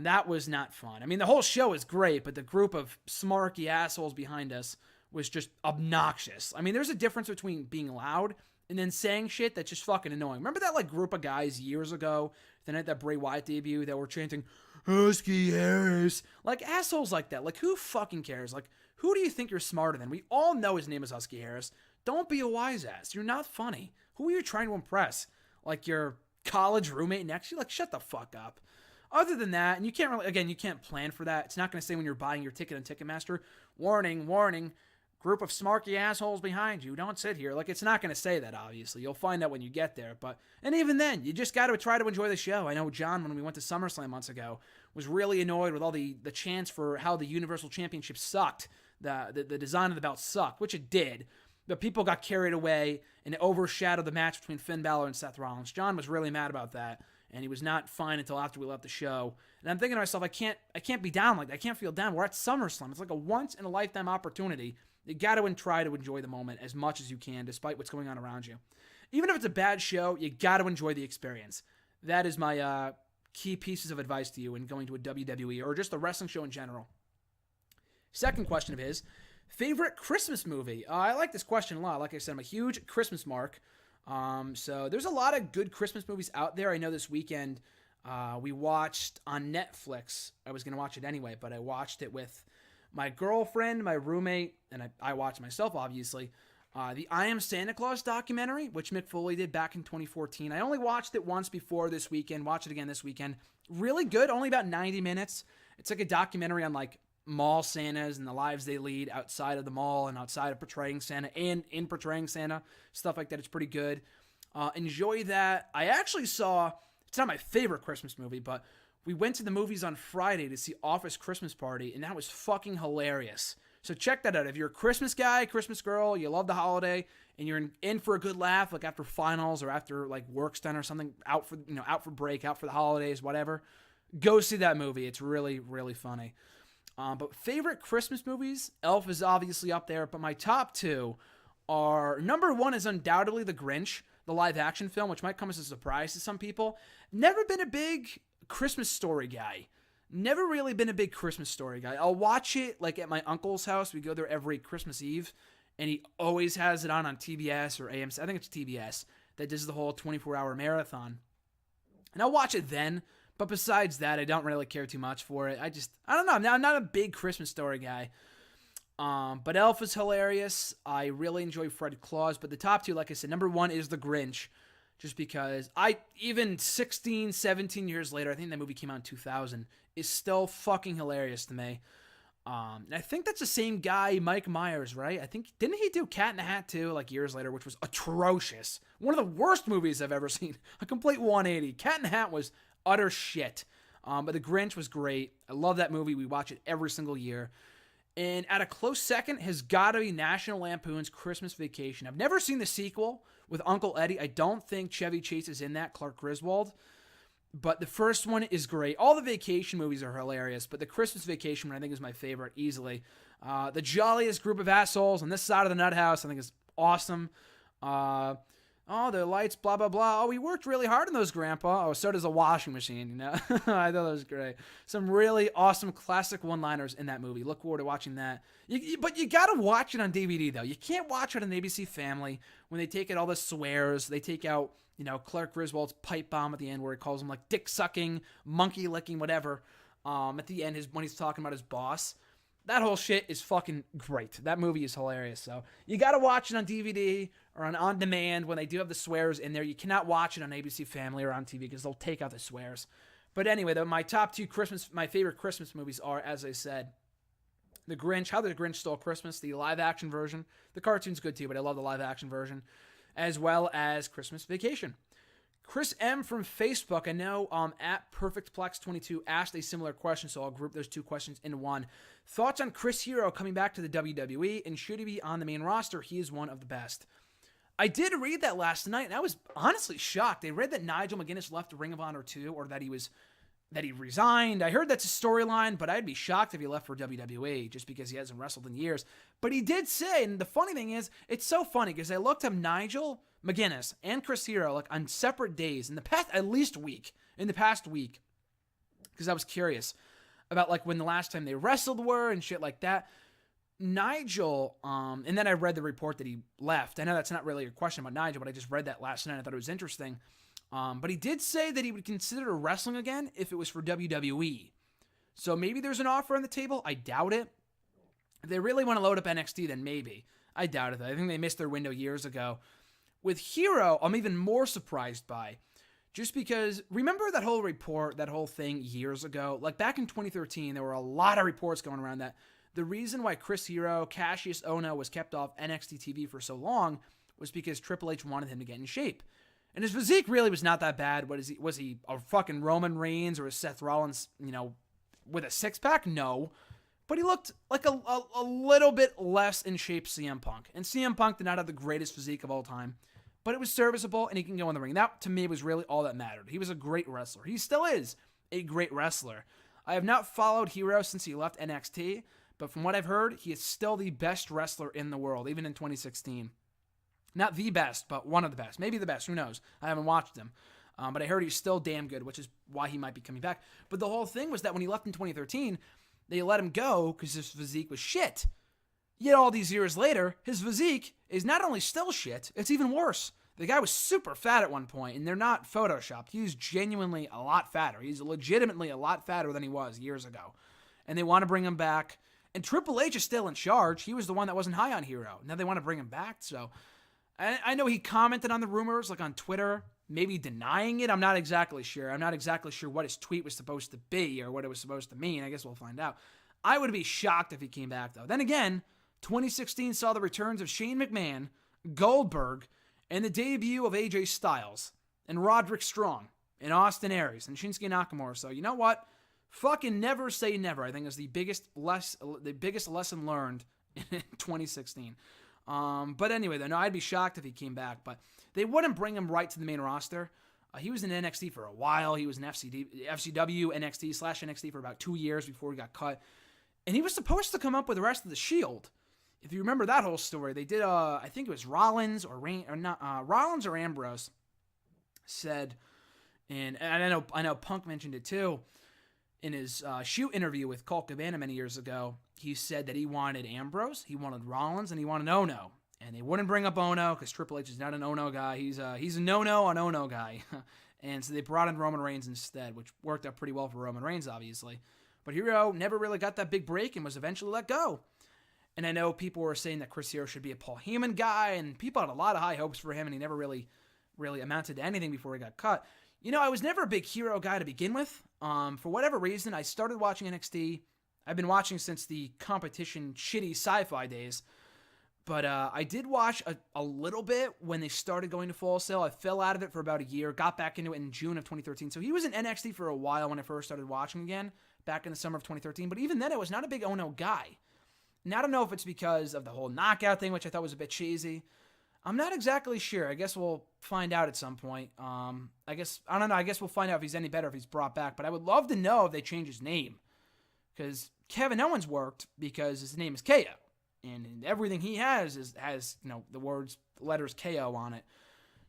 That was not fun. I mean, the whole show is great, but the group of smarky assholes behind us was just obnoxious. I mean, there's a difference between being loud and then saying shit that's just fucking annoying. Remember that like group of guys years ago, the night that Bray Wyatt debuted, that were chanting, Husky Harris? Like, assholes like that. Like, who fucking cares? Like, who do you think you're smarter than? We all know his name is Husky Harris. Don't be a wise ass. You're not funny. Who are you trying to impress? Like, your college roommate next to you? Like, shut the fuck up. Other than that, and you can't plan for that. It's not going to say when you're buying your ticket on Ticketmaster, warning, group of smarky assholes behind you, don't sit here. Like, it's not going to say that, obviously. You'll find out when you get there. And even then, you just got to try to enjoy the show. I know John, when we went to SummerSlam months ago, was really annoyed with all the chants for how the Universal Championship sucked. The design of the belt sucked, which it did. But people got carried away, and it overshadowed the match between Finn Balor and Seth Rollins. John was really mad about that. and he was not fine until after we left the show. And I'm thinking to myself, I can't be down like that. I can't feel down. We're at SummerSlam. It's like a once-in-a-lifetime opportunity. You got to try to enjoy the moment as much as you can, despite what's going on around you. Even if it's a bad show, you got to enjoy the experience. That is my key pieces of advice to you in going to a WWE or just a wrestling show in general. Second question of his, favorite Christmas movie? I like this question a lot. Like I said, I'm a huge Christmas mark. So there's a lot of good Christmas movies out there. I know this weekend we watched on Netflix. I was going to watch it anyway, but I watched it with my girlfriend, my roommate, and I watched myself, obviously. The I Am Santa Claus documentary, which Mick Foley did back in 2014. I only watched it once before this weekend. Watch it again this weekend. Really good. Only about 90 minutes. It's like a documentary on like mall Santas and the lives they lead outside of the mall and outside of portraying Santa and in portraying Santa. Stuff like that. It's pretty good. Enjoy that. I actually saw, it's not my favorite Christmas movie, but we went to the movies on Friday to see Office Christmas Party, and that was fucking hilarious. So check that out. If you're a Christmas guy, Christmas girl, you love the holiday, and you're in for a good laugh, like after finals or after like work's done or something, out for break, out for the holidays, whatever, go see that movie. It's really, really funny. But favorite Christmas movies, Elf is obviously up there, but my top two are, number one is undoubtedly The Grinch, the live action film, which might come as a surprise to some people. Never been a big Christmas Story guy. Never really been a big Christmas Story guy. I'll watch it like at my uncle's house. We go there every Christmas Eve, and he always has it on TBS or AMC. I think it's TBS that does the whole 24-hour marathon. And I'll watch it then, but besides that, I don't really care too much for it. I don't know. I'm not a big Christmas Story guy. But Elf is hilarious. I really enjoy Fred Claus, but the top two, like I said, number one is The Grinch. Just because even 16, 17 years later, I think that movie came out in 2000, is still fucking hilarious to me. And I think that's the same guy, Mike Myers, right? I think, didn't he do Cat in the Hat too, like years later, which was atrocious. One of the worst movies I've ever seen. A complete 180. Cat in the Hat was utter shit. But The Grinch was great. I love that movie. We watch it every single year. And at a close second has got to be National Lampoon's Christmas Vacation. I've never seen the sequel with Uncle Eddie. I don't think Chevy Chase is in that, Clark Griswold. But the first one is great. All the vacation movies are hilarious, but the Christmas Vacation one I think is my favorite, easily. The jolliest group of assholes on this side of the nut house I think is awesome. The lights, blah, blah, blah. Oh, we worked really hard on those, Grandpa. Oh, so does a washing machine, you know? I thought that was great. Some really awesome classic one-liners in that movie. Look forward to watching that. But you got to watch it on DVD, though. You can't watch it on ABC Family when they take out all the swears. They take out, Clark Griswold's pipe bomb at the end where he calls him, like, dick-sucking, monkey-licking, whatever. At the end, when he's talking about his boss. That whole shit is fucking great. That movie is hilarious. So you got to watch it on DVD or on demand when they do have the swears in there. You cannot watch it on ABC Family or on TV because they'll take out the swears. But anyway, though, my top two my favorite Christmas movies are, as I said, The Grinch, How the Grinch Stole Christmas, the live-action version. The cartoon's good too, but I love the live-action version, as well as Christmas Vacation. Chris M. from Facebook, I know at PerfectPlex22 asked a similar question, so I'll group those two questions into one. Thoughts on Chris Hero coming back to the WWE, and should he be on the main roster? He is one of the best. I did read that last night, and I was honestly shocked. I read that Nigel McGuinness left Ring of Honor too, or that he resigned. I heard that's a storyline, but I'd be shocked if he left for WWE just because he hasn't wrestled in years. But he did say, and the funny thing is, it's so funny because I looked up Nigel McGuinness and Chris Hero like on separate days in the past, at least week, because I was curious about like when the last time they wrestled were and shit like that. Nigel, and then I read the report that he left. I know that's not really a question about Nigel, but I just read that last night. I thought it was interesting. But he did say that he would consider wrestling again if it was for WWE. So maybe there's an offer on the table. I doubt it. If they really want to load up NXT, then maybe. I doubt it, though. I think they missed their window years ago. With Hero, I'm even more surprised by. Just because, remember that whole report, that whole thing years ago? Like back in 2013, there were a lot of reports going around that the reason why Chris Hero, Cassius Ohno was kept off NXT TV for so long was because Triple H wanted him to get in shape. And his physique really was not that bad. Was he a fucking Roman Reigns or a Seth Rollins, with a six-pack? No. But he looked like a little bit less in shape CM Punk. And CM Punk did not have the greatest physique of all time. but it was serviceable, and he can go in the ring. That, to me, was really all that mattered. He was a great wrestler. He still is a great wrestler. I have not followed Hero since he left NXT, but from what I've heard, he is still the best wrestler in the world, even in 2016. Not the best, but one of the best. Maybe the best. Who knows? I haven't watched him. But I heard he's still damn good, which is why he might be coming back. But the whole thing was that when he left in 2013, they let him go because his physique was shit. Yet all these years later, his physique is not only still shit, it's even worse. The guy was super fat at one point, and they're not photoshopped. He's genuinely a lot fatter. He's legitimately a lot fatter than he was years ago. And they want to bring him back. And Triple H is still in charge. He was the one that wasn't high on Hero. Now they want to bring him back. So I know he commented on the rumors, like on Twitter, maybe denying it. I'm not exactly sure. I'm not exactly sure what his tweet was supposed to be or what it was supposed to mean. I guess we'll find out. I would be shocked if he came back, though. Then again, 2016 saw the returns of Shane McMahon, Goldberg, and the debut of AJ Styles, and Roderick Strong, and Austin Aries, and Shinsuke Nakamura. So you know what? Fucking never say never, I think, is the biggest lesson learned in 2016. But anyway, though, no, I'd be shocked if he came back. But they wouldn't bring him right to the main roster. He was in NXT for a while. He was in FCW, NXT/NXT for about 2 years before he got cut. And he was supposed to come up with the rest of the Shield. If you remember that whole story, they did, I think it was Rollins or Ambrose said, and I know Punk mentioned it too, in his shoot interview with Colt Cabana many years ago. He said that he wanted Ambrose, he wanted Rollins, and he wanted Ono. And they wouldn't bring up Ono because Triple H is not an Ono guy. He's a no-no on Ono guy. And so they brought in Roman Reigns instead, which worked out pretty well for Roman Reigns, obviously. But Hero never really got that big break and was eventually let go. And I know people were saying that Chris Hero should be a Paul Heyman guy, and people had a lot of high hopes for him, and he never really amounted to anything before he got cut. You know, I was never a big Hero guy to begin with. For whatever reason, I started watching NXT. I've been watching since the competition shitty sci-fi days. But I did watch a little bit when they started going to Full Sail. I fell out of it for about a year, got back into it in June of 2013. So he was in NXT for a while when I first started watching again, back in the summer of 2013. But even then, I was not a big Ono guy. Now, I don't know if it's because of the whole knockout thing, which I thought was a bit cheesy. I'm not exactly sure. I guess we'll find out at some point. I don't know. I guess we'll find out if he's any better if he's brought back. But I would love to know if they change his name. Because Kevin Owens worked because his name is KO. And everything he has the letters KO on it.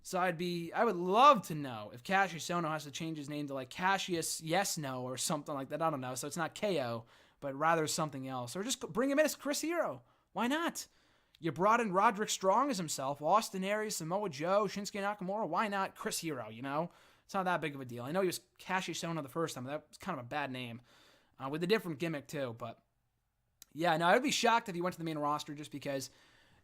So I would love to know if Cassius Ohno has to change his name to like Cassius Yes No or something like that. I don't know. So it's not KO, but rather something else. Or just bring him in as Chris Hero. Why not? You brought in Roderick Strong as himself, Austin Aries, Samoa Joe, Shinsuke Nakamura. Why not Chris Hero, you know? It's not that big of a deal. I know he was Cassius Ohno the first time, but that was kind of a bad name. With a different gimmick, too. But, yeah, no, I would be shocked if he went to the main roster just because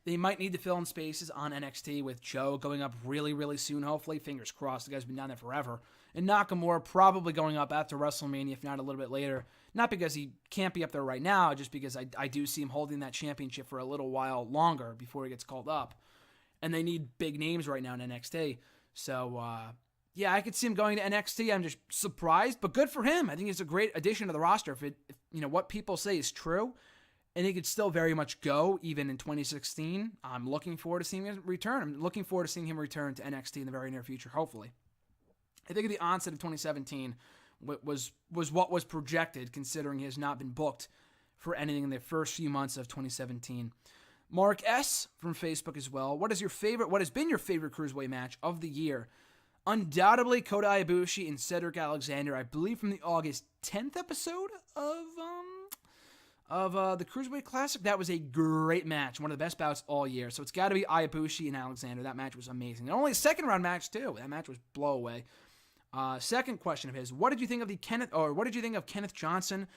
they might need to fill in spaces on NXT with Joe going up really, really soon, hopefully. Fingers crossed. The guy's been down there forever. And Nakamura probably going up after WrestleMania, if not a little bit later. Not because he can't be up there right now, just because I do see him holding that championship for a little while longer before he gets called up. And they need big names right now in NXT. So, yeah, I could see him going to NXT. I'm just surprised, but good for him. I think it's a great addition to the roster. If what people say is true, and he could still very much go even in 2016. I'm looking forward to seeing him return. I'm looking forward to seeing him return to NXT in the very near future, hopefully. I think at the onset of 2017 was what was projected, considering he has not been booked for anything in the first few months of 2017. Mark S. from Facebook as well. What has been your favorite Cruiserweight match of the year? Undoubtedly Kota Ibushi and Cedric Alexander, I believe from the August 10th episode of the Cruiserweight Classic. That was a great match, one of the best bouts all year. So it's got to be Ibushi and Alexander. That match was amazing. And only a second round match too. That match was blow away. Second question of his: what did you think of Kenneth Johnson,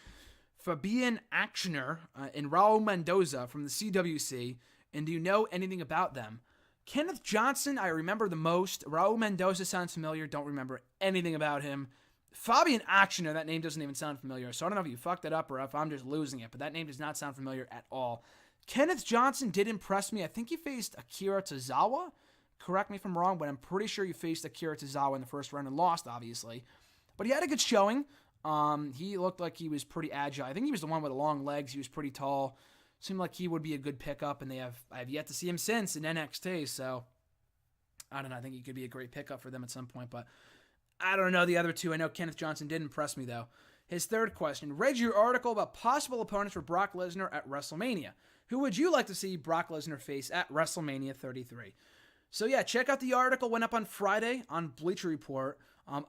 Fabian Actioner, and Raul Mendoza from the CWC? And do you know anything about them? Kenneth Johnson, I remember the most. Raul Mendoza sounds familiar. Don't remember anything about him. Fabian Actioner, that name doesn't even sound familiar. So I don't know if you fucked it up or if I'm just losing it, but that name does not sound familiar at all. Kenneth Johnson did impress me. I think he faced Akira Tozawa. Correct me if I'm wrong, but I'm pretty sure he faced Akira Tozawa in the first round and lost, obviously. But he had a good showing. He looked like he was pretty agile. I think he was the one with the long legs. He was pretty tall. Seemed like he would be a good pickup, and I have yet to see him since in NXT. So I don't know. I think he could be a great pickup for them at some point, but I don't know the other two. I know Kenneth Johnson did impress me, though. His third question, read your article about possible opponents for Brock Lesnar at WrestleMania. Who would you like to see Brock Lesnar face at WrestleMania 33? So yeah, check out the article. Went up on Friday on Bleacher Report.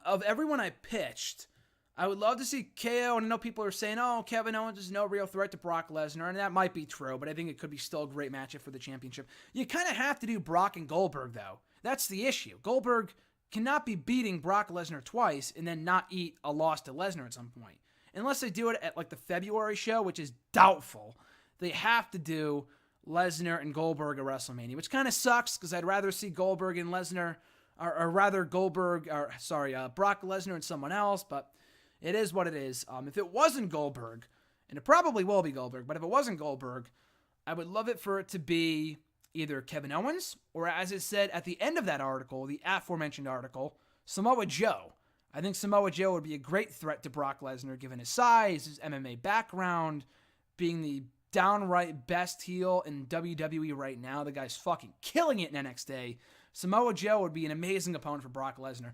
Of everyone I pitched, I would love to see KO, and I know people are saying, oh, Kevin Owens is no real threat to Brock Lesnar, and that might be true, but I think it could be still a great matchup for the championship. You kind of have to do Brock and Goldberg, though. That's the issue. Goldberg cannot be beating Brock Lesnar twice and then not eat a loss to Lesnar at some point. Unless they do it at like the February show, which is doubtful, they have to do Lesnar and Goldberg at WrestleMania, which kind of sucks because I'd rather see Goldberg and Lesnar, or rather Brock Lesnar and someone else, but it is what it is. If it wasn't Goldberg, and it probably will be Goldberg, but if it wasn't Goldberg, I would love it for it to be either Kevin Owens, or as it said at the end of that article, the aforementioned article, Samoa Joe. I think Samoa Joe would be a great threat to Brock Lesnar given his size, his MMA background, being the downright best heel in WWE right now. The guy's fucking killing it in NXT. Samoa Joe would be an amazing opponent for Brock Lesnar.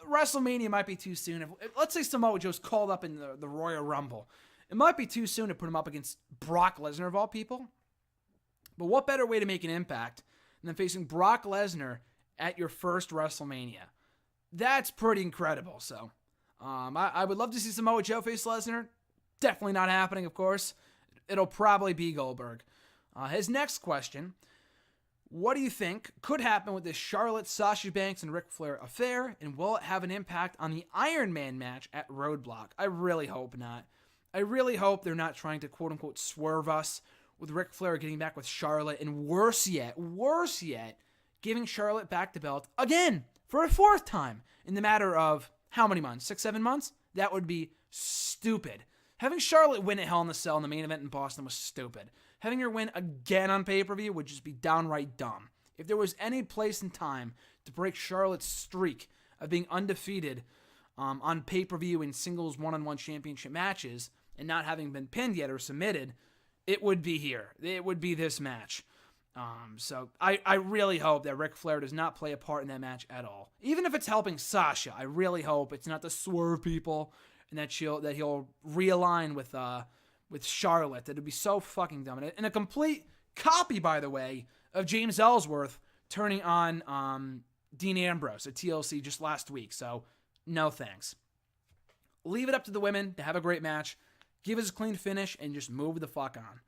WrestleMania might be too soon. Let's say Samoa Joe's called up in the Royal Rumble. It might be too soon to put him up against Brock Lesnar of all people. But what better way to make an impact than facing Brock Lesnar at your first WrestleMania? That's pretty incredible. So I would love to see Samoa Joe face Lesnar. Definitely not happening, of course. It'll probably be Goldberg. His next question, what do you think could happen with this Charlotte, Sasha Banks, and Ric Flair affair, and will it have an impact on the Iron Man match at Roadblock? I really hope not. I really hope they're not trying to quote-unquote swerve us with Ric Flair getting back with Charlotte, and worse yet, giving Charlotte back the belt again for a fourth time in the matter of how many months? 6-7 months? That would be stupid. Having Charlotte win at Hell in a Cell in the main event in Boston was stupid. Having her win again on pay-per-view would just be downright dumb. If there was any place and time to break Charlotte's streak of being undefeated on pay-per-view in singles one-on-one championship matches and not having been pinned yet or submitted, it would be here. It would be this match. So I really hope that Ric Flair does not play a part in that match at all. Even if it's helping Sasha, I really hope it's not to swerve people and that he'll realign with Charlotte. That'd be so fucking dumb. And a complete copy, by the way, of James Ellsworth turning on Dean Ambrose at TLC just last week. So no thanks. Leave it up to the women to have a great match. Give us a clean finish and just move the fuck on.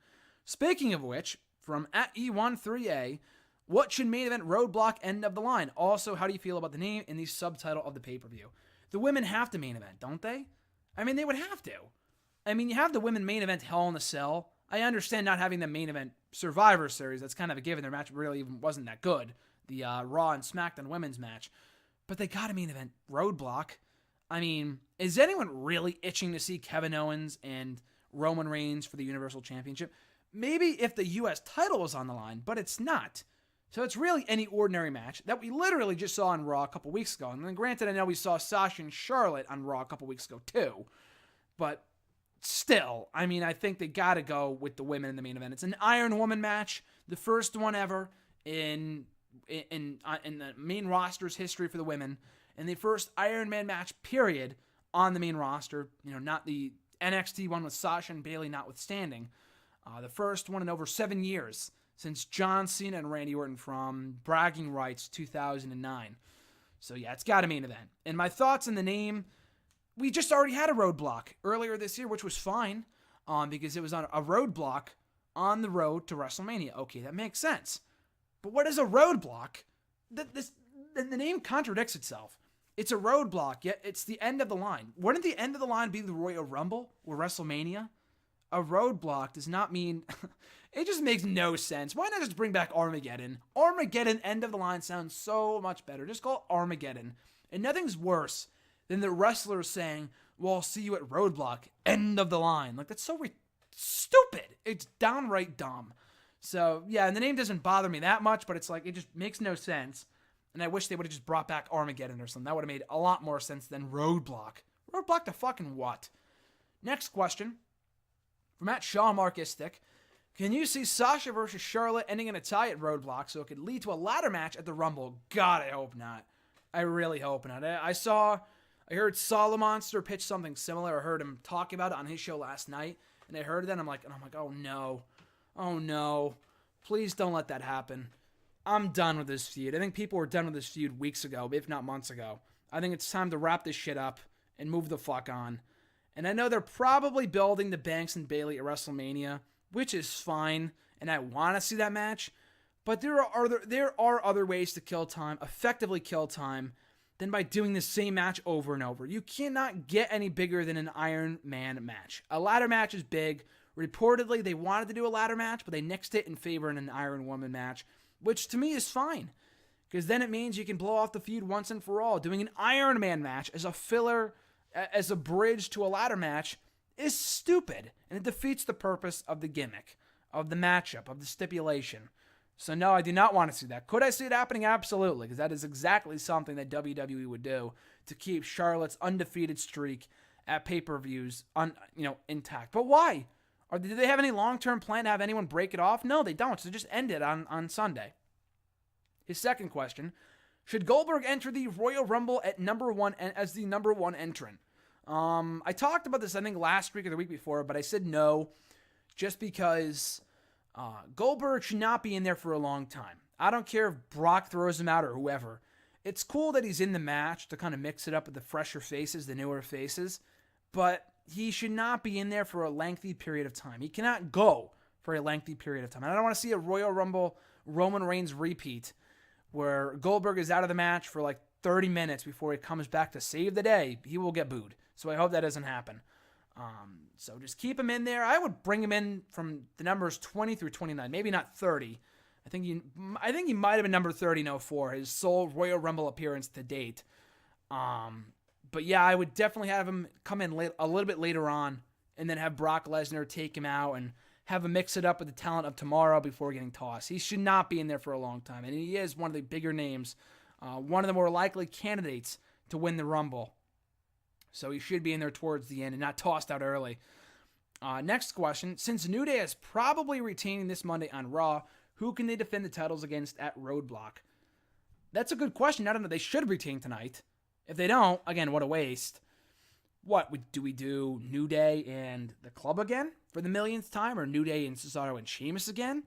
Speaking of which, from @E13A, what should main event Roadblock end of the line? Also, how do you feel about the name and the subtitle of the pay-per-view? The women have to main event, don't they? I mean, they would have to. I mean, you have the women main event Hell in a Cell. I understand not having the main event Survivor Series. That's kind of a given. Their match really even wasn't that good. The Raw and SmackDown women's match. But they got a main event Roadblock. I mean, is anyone really itching to see Kevin Owens and Roman Reigns for the Universal Championship? Maybe if the U.S. title was on the line, but it's not. So it's really any ordinary match that we literally just saw on Raw a couple weeks ago. And then granted, I know we saw Sasha and Charlotte on Raw a couple weeks ago too. But still, I mean, I think they got to go with the women in the main event. It's an Iron Woman match, the first one ever in the main roster's history for the women, and the first Iron Man match, period, on the main roster. You know, not the NXT one with Sasha and Bayley notwithstanding. The first one in over 7 years since John Cena and Randy Orton from Bragging Rights 2009. So yeah, it's got a main event. And my thoughts on the name, we just already had a Roadblock earlier this year, which was fine because it was on a roadblock on the road to WrestleMania. Okay, that makes sense. But what is a roadblock? The name contradicts itself. It's a roadblock, yet it's the end of the line. Wouldn't the end of the line be the Royal Rumble or WrestleMania? A roadblock does not mean... It just makes no sense. Why not just bring back Armageddon? Armageddon, end of the line, sounds so much better. Just call it Armageddon. And nothing's worse than the wrestlers saying, well, I'll see you at Roadblock, end of the line. Like, that's so stupid. It's downright dumb. So, yeah, and the name doesn't bother me that much, but it's like, it just makes no sense. And I wish they would have just brought back Armageddon or something. That would have made a lot more sense than Roadblock. Roadblock to fucking what? Next question. From @ShawMarkistic. Can you see Sasha versus Charlotte ending in a tie at Roadblock so it could lead to a ladder match at the Rumble? God, I hope not. I really hope not. I heard Solomonster pitch something similar. I heard him talk about it on his show last night, and I heard that, and I'm like, oh no. Please don't let that happen. I'm done with this feud. I think people were done with this feud weeks ago, if not months ago. I think it's time to wrap this shit up and move the fuck on. And I know they're probably building the Banks and Bayley at WrestleMania, which is fine, and I want to see that match. But there are other ways to kill time, effectively kill time, than by doing the same match over and over. You cannot get any bigger than an Iron Man match. A ladder match is big. Reportedly, they wanted to do a ladder match, but they nixed it in favor of an Iron Woman match, which to me is fine, because then it means you can blow off the feud once and for all. Doing an Iron Man match as a filler, as a bridge to a ladder match, is stupid, and it defeats the purpose of the gimmick, of the matchup, of the stipulation. So no, I do not want to see that. Could I see it happening? Absolutely, because that is exactly something that WWE would do to keep Charlotte's undefeated streak at pay-per-views intact. But why? Do they have any long-term plan to have anyone break it off? No, they don't. So just end it on Sunday. His second question, should Goldberg enter the Royal Rumble at number 1 as the number 1 entrant? I talked about this, I think, last week or the week before, but I said no, just because Goldberg should not be in there for a long time. I don't care if Brock throws him out or whoever. It's cool that he's in the match to kind of mix it up with the fresher faces, the newer faces, but he should not be in there for a lengthy period of time. He cannot go for a lengthy period of time. And I don't want to see a Royal Rumble Roman Reigns repeat where Goldberg is out of the match for like 30 minutes before he comes back to save the day. He will get booed. So I hope that doesn't happen. So just keep him in there. I would bring him in from the numbers 20 through 29, maybe not 30. I think he might have been number 30 in 04, his sole Royal Rumble appearance to date. But yeah, I would definitely have him come in a little bit later on, and then have Brock Lesnar take him out and have him mix it up with the talent of tomorrow before getting tossed. He should not be in there for a long time, and he is one of the bigger names, one of the more likely candidates to win the Rumble. So he should be in there towards the end and not tossed out early. Next question. Since New Day is probably retaining this Monday on Raw, who can they defend the titles against at Roadblock? That's a good question. I don't know. They should retain tonight. If they don't, again, what a waste. What, do we do New Day and the Club again for the millionth time? Or New Day and Cesaro and Sheamus again?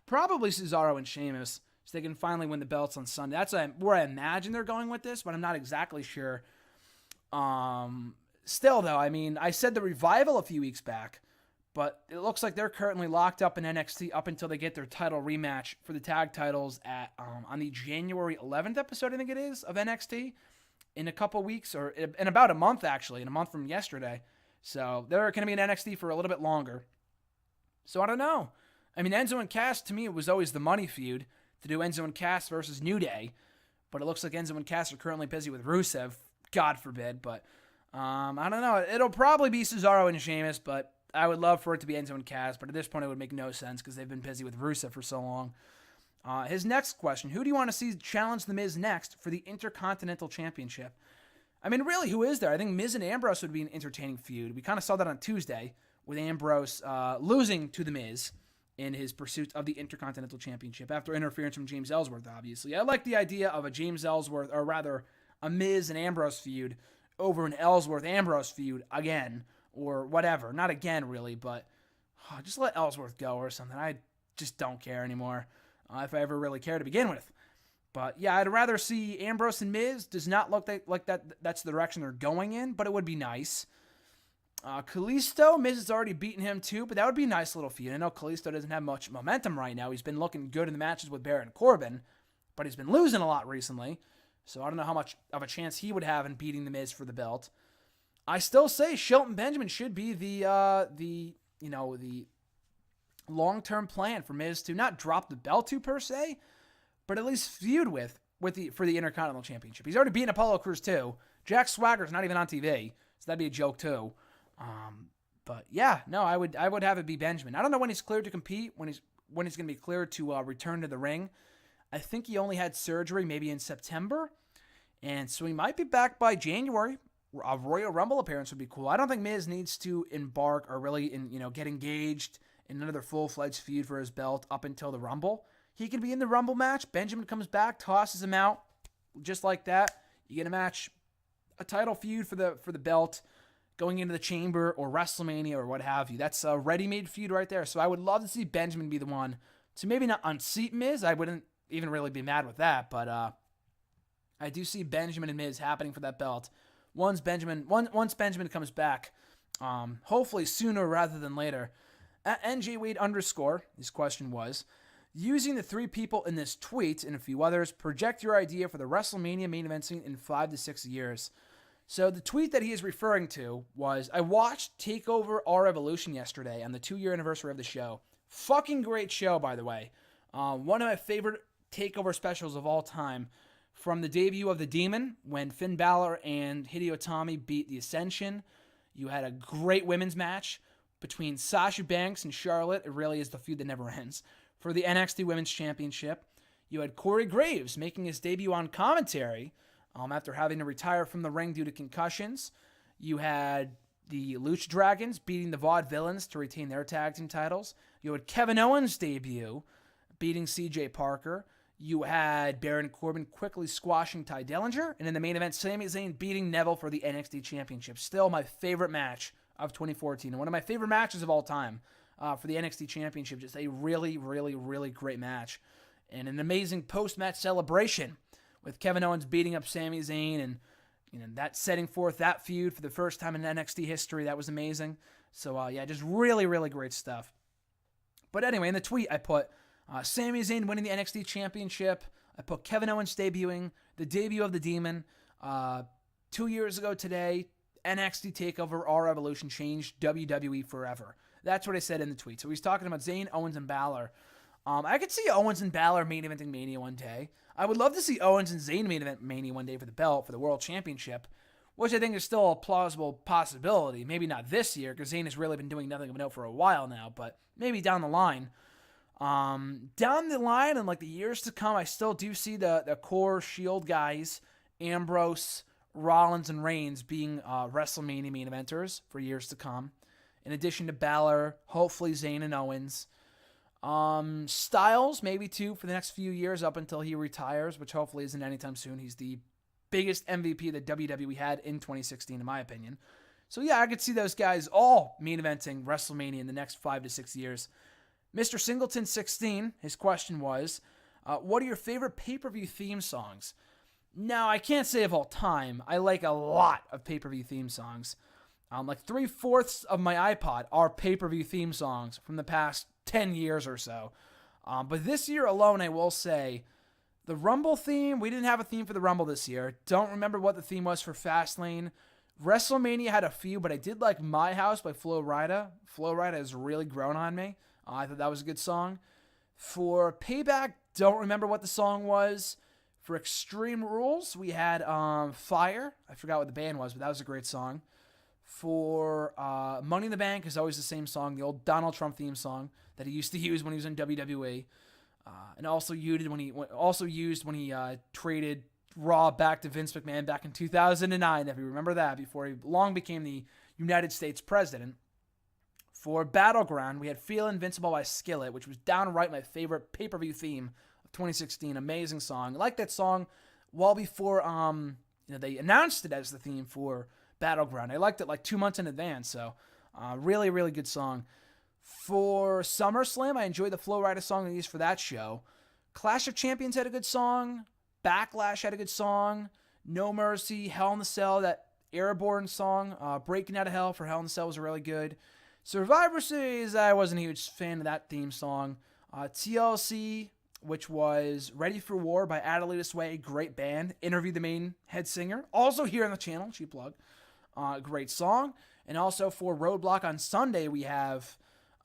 Probably Cesaro and Sheamus, so they can finally win the belts on Sunday. That's where I imagine they're going with this, but I'm not exactly sure. Still, though, I mean, I said the Revival a few weeks back, but it looks like they're currently locked up in NXT up until they get their title rematch for the tag titles at on the January 11th episode, I think it is, of NXT in a couple weeks, or in about a month, actually, in a month from yesterday. So they're going to be in NXT for a little bit longer. So I don't know. I mean, Enzo and Cass, to me, it was always the money feud to do Enzo and Cass versus New Day, but it looks like Enzo and Cass are currently busy with Rusev. God forbid, but I don't know. It'll probably be Cesaro and Sheamus, but I would love for it to be Enzo and Cass, but at this point it would make no sense because they've been busy with Rusev for so long. His next question, who do you want to see challenge The Miz next for the Intercontinental Championship? I mean, really, who is there? I think Miz and Ambrose would be an entertaining feud. We kind of saw that on Tuesday with Ambrose losing to The Miz in his pursuit of the Intercontinental Championship after interference from James Ellsworth, obviously. I like the idea of a James Ellsworth, or rather a Miz and Ambrose feud over an Ellsworth-Ambrose feud again, or whatever. Not again, really, but just let Ellsworth go or something. I just don't care anymore, if I ever really care to begin with. But yeah, I'd rather see Ambrose and Miz. Does not look like that's the direction they're going in, but it would be nice. Kalisto, Miz has already beaten him too, but that would be a nice little feud. I know Kalisto doesn't have much momentum right now. He's been looking good in the matches with Baron Corbin, but he's been losing a lot recently. So I don't know how much of a chance he would have in beating The Miz for the belt. I still say Shelton Benjamin should be the long-term plan for Miz to not drop the belt to per se, but at least feud for the Intercontinental Championship. He's already beaten Apollo Crews too. Jack Swagger's not even on TV, so that'd be a joke too. But yeah, no, I would have it be Benjamin. I don't know when he's cleared to compete, when he's going to be cleared to return to the ring. I think he only had surgery maybe in September, and so he might be back by January. A Royal Rumble appearance would be cool. I don't think Miz needs to embark or really get engaged in another full-fledged feud for his belt up until the Rumble. He can be in the Rumble match. Benjamin comes back, tosses him out, just like that. You get a match, a title feud for the belt, going into the Chamber or WrestleMania or what have you. That's a ready-made feud right there. So I would love to see Benjamin be the one to maybe not unseat Miz. I wouldn't even really be mad with that, but I do see Benjamin and Miz happening for that belt once Benjamin comes back, hopefully sooner rather than later. At NJWade _, his question was, using the 3 people in this tweet and a few others, project your idea for the WrestleMania main event scene in 5 to 6 years. So the tweet that he is referring to was, I watched TakeOver Our Evolution yesterday on the 2-year anniversary of the show. Fucking great show, by the way. One of my favorite TakeOver specials of all time. From the debut of The Demon, when Finn Balor and Hideo Itami beat The Ascension. You had a great women's match between Sasha Banks and Charlotte. It really is the feud that never ends. For the NXT Women's Championship. You had Corey Graves making his debut on commentary after having to retire from the ring due to concussions. You had the Lucha Dragons beating the Vaudevillains to retain their tag team titles. You had Kevin Owens' debut beating CJ Parker. You had Baron Corbin quickly squashing Ty Dillinger. And in the main event, Sami Zayn beating Neville for the NXT Championship. Still my favorite match of 2014. And one of my favorite matches of all time for the NXT Championship. Just a really, really, really great match. And an amazing post-match celebration with Kevin Owens beating up Sami Zayn. And that setting forth that feud for the first time in NXT history. That was amazing. So, just really, really great stuff. But anyway, in the tweet I put... Sami Zayn winning the NXT Championship. I put Kevin Owens debuting, the debut of The Demon. 2 years ago today, NXT TakeOver Our Evolution changed WWE forever. That's what I said in the tweet. So he's talking about Zayn, Owens, and Balor. I could see Owens and Balor main eventing Mania one day. I would love to see Owens and Zayn main event Mania one day for the belt, for the World Championship, which I think is still a plausible possibility. Maybe not this year, because Zayn has really been doing nothing of note for a while now, but maybe down the line. Down the line in like the years to come, I still do see the core Shield guys, Ambrose, Rollins, and Reigns being WrestleMania main eventers for years to come. In addition to Balor, hopefully Zayn and Owens. Styles, maybe too, for the next few years up until he retires, which hopefully isn't anytime soon. He's the biggest MVP that WWE had in 2016, in my opinion. So yeah, I could see those guys all main eventing WrestleMania in the next 5 to 6 years. Mr. Singleton 16, his question was, what are your favorite pay-per-view theme songs? Now, I can't say of all time. I like a lot of pay-per-view theme songs. Like 3/4 of my iPod are pay-per-view theme songs from the past 10 years or so. But this year alone, I will say, the Rumble theme, we didn't have a theme for the Rumble this year. Don't remember what the theme was for Fastlane. WrestleMania had a few, but I did like My House by Flo Rida. Flo Rida has really grown on me. I thought that was a good song. For Payback, don't remember what the song was. For Extreme Rules, we had Fire. I forgot what the band was, but that was a great song. For Money in the Bank is always the same song, the old Donald Trump theme song that he used to use when he was in WWE, and also used when he traded Raw back to Vince McMahon back in 2009. If you remember that, before he long became the United States president. For Battleground, we had Feel Invincible by Skillet, which was downright my favorite pay-per-view theme of 2016. Amazing song. I liked that song well before they announced it as the theme for Battleground. I liked it like 2 months in advance, so really, really good song. For SummerSlam, I enjoyed the Flo Rida song they used for that show. Clash of Champions had a good song. Backlash had a good song. No Mercy, Hell in the Cell, that Airborne song. Breaking Out of Hell for Hell in the Cell was really good. Survivor Series, I wasn't a huge fan of that theme song. TLC, which was Ready for War by Adelita Sway, great band. Interviewed the main head singer, also here on the channel, cheap plug. Great song. And also for Roadblock on Sunday, we have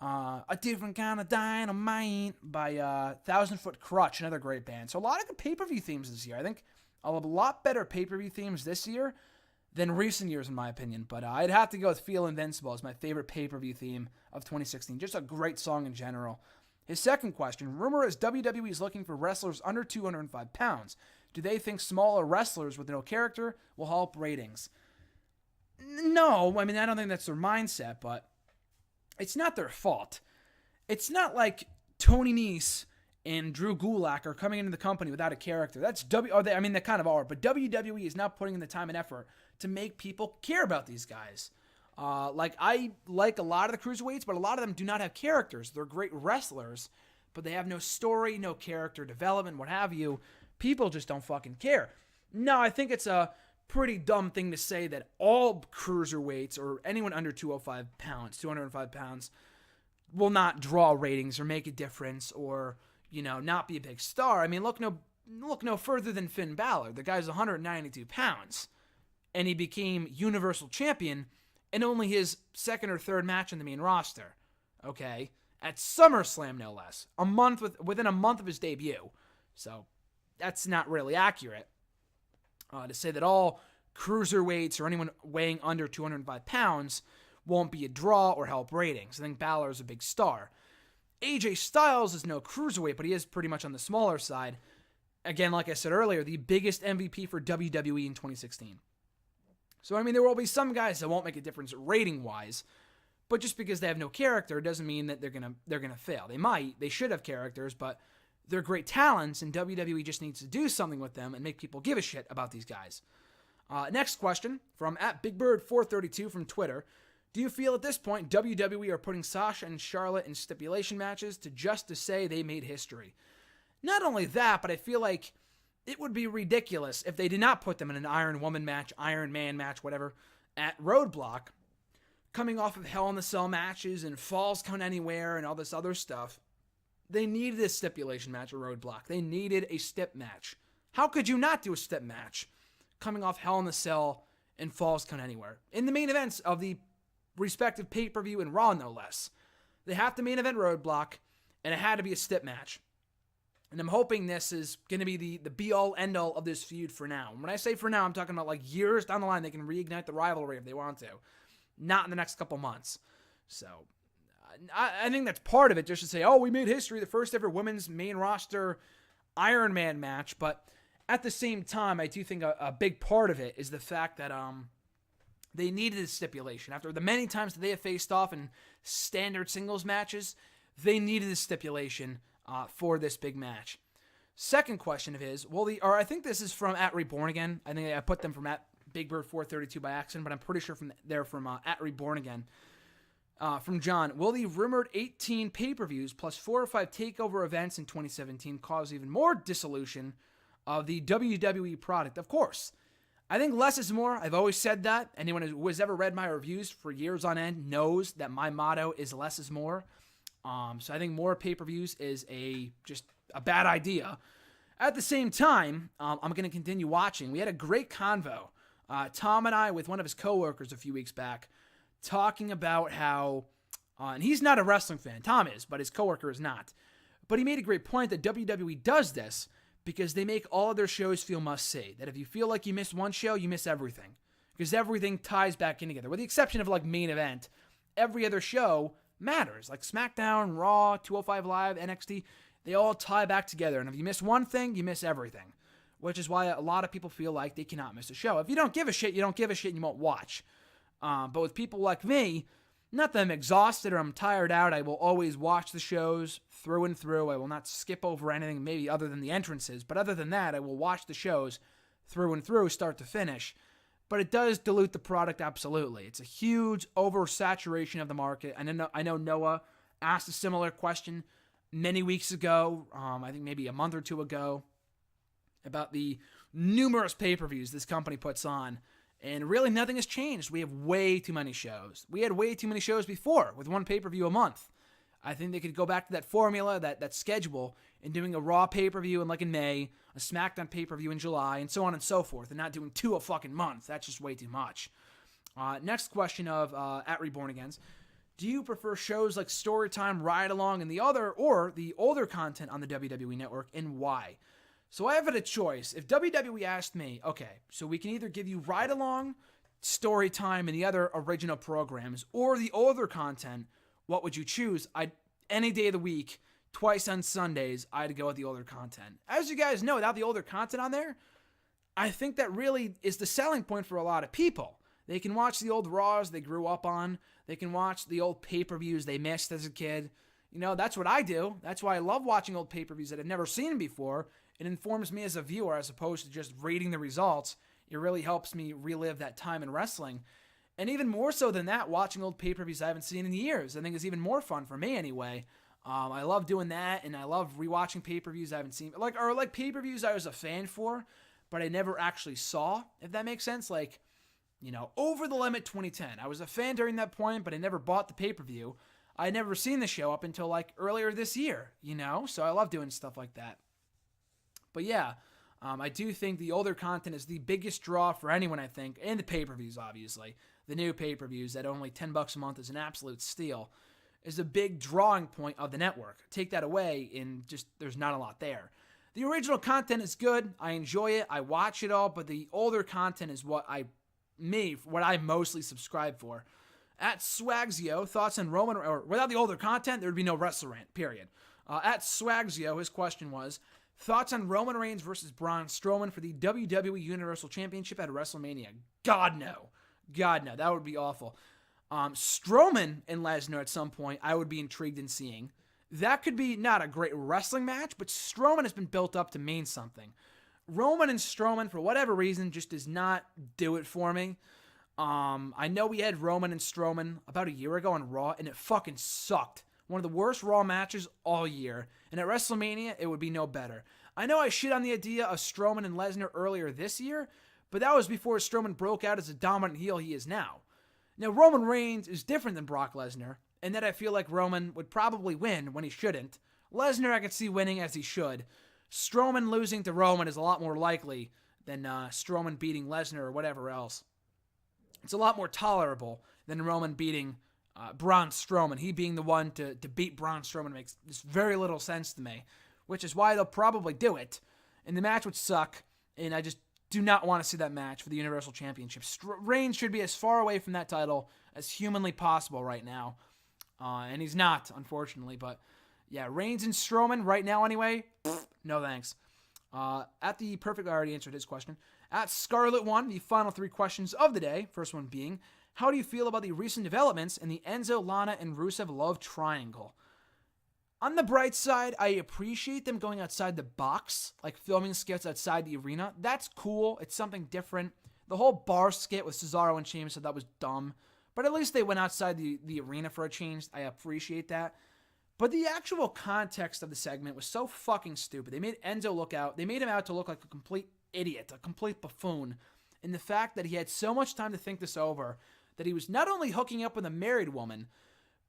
A Different Kind of Dynamite by Thousand Foot Crutch, another great band. So a lot of good pay-per-view themes this year. I think a lot better pay-per-view themes this year than recent years, in my opinion. But I'd have to go with Feel Invincible as my favorite pay-per-view theme of 2016. Just a great song in general. His second question, rumor is WWE is looking for wrestlers under 205 pounds. Do they think smaller wrestlers with no character will help ratings? No, I mean, I don't think that's their mindset, but it's not their fault. it's not like Tony Nese and Drew Gulak are coming into the company without a character. That's they kind of are, but WWE is not putting in the time and effort to make people care about these guys. I like a lot of the cruiserweights, but a lot of them do not have characters. They're great wrestlers, but they have no story, no character development, what have you. People just don't fucking care. No, I think it's a pretty dumb thing to say that all cruiserweights or anyone under 205 pounds will not draw ratings or make a difference or, not be a big star. I mean, look no further than Finn Balor. The guy's 192 pounds, and he became Universal Champion in only his second or third match on the main roster. Okay? At SummerSlam, no less. Within a month of his debut. So, that's not really accurate. To say that all cruiserweights or anyone weighing under 205 pounds won't be a draw or help ratings. I think Balor is a big star. AJ Styles is no cruiserweight, but he is pretty much on the smaller side. Again, like I said earlier, the biggest MVP for WWE in 2016. So, there will be some guys that won't make a difference rating-wise, but just because they have no character doesn't mean that they're gonna fail. They might, they should have characters, but they're great talents, and WWE just needs to do something with them and make people give a shit about these guys. Next question from @BigBird432 from Twitter. Do you feel at this point WWE are putting Sasha and Charlotte in stipulation matches to say they made history? Not only that, but I feel like it would be ridiculous if they did not put them in an Iron Woman match, Iron Man match, whatever, at Roadblock, coming off of Hell in the Cell matches and Falls Count Anywhere and all this other stuff. They needed a stipulation match at Roadblock. They needed a stip match. How could you not do a stip match coming off Hell in the Cell and Falls Count Anywhere? In the main events of the respective pay-per-view and Raw, no less. They have to main event Roadblock, and it had to be a stip match. And I'm hoping this is going to be the be-all, end-all of this feud for now. And when I say for now, I'm talking about like years down the line. They can reignite the rivalry if they want to. Not in the next couple months. So, I think that's part of it, just to say, we made history, the first ever women's main roster Iron Man match. But at the same time, I do think a big part of it is the fact that they needed a stipulation. After the many times that they have faced off in standard singles matches, they needed a stipulation for this big match. Second question of his, I think this is from @RebornAgain. I think I put them from @BigBird432 by accident, but I'm pretty sure they're from @RebornAgain. From John, will the rumored 18 pay-per-views plus 4 or 5 takeover events in 2017 cause even more dissolution of the WWE product? Of course. I think less is more. I've always said that. Anyone who has ever read my reviews for years on end knows that my motto is less is more. So I think more pay-per-views is just a bad idea. At the same time, I'm going to continue watching. We had a great convo, Tom and I, with one of his coworkers a few weeks back, talking about how, and he's not a wrestling fan, Tom is, but his coworker is not. But he made a great point that WWE does this because they make all of their shows feel must-see. That if you feel like you missed one show, you miss everything. Because everything ties back in together. With the exception of like main event, every other show matters. Like SmackDown, Raw, 205 Live, NXT, they all tie back together. And if you miss one thing, you miss everything. Which is why a lot of people feel like they cannot miss a show. If you don't give a shit, you don't give a shit and you won't watch. But with people like me, not that I'm exhausted or I'm tired out, I will always watch the shows through and through. I will not skip over anything, maybe other than the entrances. But other than that, I will watch the shows through and through, start to finish. But it does dilute the product, absolutely. It's a huge oversaturation of the market. I know Noah asked a similar question many weeks ago, I think maybe a month or two ago, about the numerous pay-per-views this company puts on. And really nothing has changed. We have way too many shows. We had way too many shows before with one pay-per-view a month. I think they could go back to that formula, that schedule, and doing a Raw pay-per-view in May, a SmackDown pay-per-view in July, and so on and so forth, and not doing 2 a fucking month. That's just way too much. Next question of @RebornAgains. Do you prefer shows like Storytime, Ride Along, and the older content on the WWE Network, and why? So I have it a choice. If WWE asked me, okay, so we can either give you Ride Along, Storytime, and the other original programs, or the older content, what would you choose? Any day of the week, twice on Sundays, I'd go with the older content. As you guys know, without the older content on there, I think that really is the selling point for a lot of people. They can watch the old Raws they grew up on. They can watch the old pay-per-views they missed as a kid. That's what I do. That's why I love watching old pay-per-views that I've never seen before. It informs me as a viewer as opposed to just reading the results. It really helps me relive that time in wrestling. And even more so than that, watching old pay-per-views I haven't seen in years, I think is even more fun for me anyway. I love doing that, and I love rewatching pay-per-views I haven't seen. Like pay-per-views I was a fan for, but I never actually saw, if that makes sense. Over the Limit 2010. I was a fan during that point, but I never bought the pay-per-view. I had never seen the show up until earlier this year, So I love doing stuff like that. But yeah, I do think the older content is the biggest draw for anyone, I think, and the pay-per-views, obviously. The new pay-per-views at only $10 a month is an absolute steal, is a big drawing point of the network. Take that away, and just there's not a lot there. The original content is good. I enjoy it. I watch it all, but the older content is what I mostly subscribe for. At Swagzio, thoughts on Roman, or without the older content, there would be no Wrestle Rant, period. At Swagzio, his question was, thoughts on Roman Reigns versus Braun Strowman for the WWE Universal Championship at WrestleMania? God, no. That would be awful. Strowman and Lesnar at some point, I would be intrigued in seeing. That could be not a great wrestling match, but Strowman has been built up to mean something. Roman and Strowman, for whatever reason, just does not do it for me. I know we had Roman and Strowman about a year ago on Raw, and it fucking sucked. One of the worst Raw matches all year. And at WrestleMania, it would be no better. I know I shit on the idea of Strowman and Lesnar earlier this year, but that was before Strowman broke out as a dominant heel he is now. Now, Roman Reigns is different than Brock Lesnar, and that I feel like Roman would probably win when he shouldn't. Lesnar I could see winning as he should. Strowman losing to Roman is a lot more likely than Strowman beating Lesnar or whatever else. It's a lot more tolerable than Roman beating Braun Strowman. He being the one to beat Braun Strowman makes just very little sense to me, which is why they'll probably do it. And the match would suck, and I just do not want to see that match for the Universal Championship. Reigns should be as far away from that title as humanly possible right now. And he's not, unfortunately. But yeah, Reigns and Strowman right now anyway, no thanks. At the Perfect, I already answered his question. At Scarlet One, the final 3 questions of the day. First one being, how do you feel about the recent developments in the Enzo, Lana, and Rusev love triangle? On the bright side, I appreciate them going outside the box, like filming skits outside the arena. That's cool. It's something different. The whole bar skit with Cesaro and Sheamus, I thought was dumb. But at least they went outside the arena for a change. I appreciate that. But the actual context of the segment was so fucking stupid. They made Enzo they made him out to look like a complete idiot, a complete buffoon. And the fact that he had so much time to think this over, that he was not only hooking up with a married woman,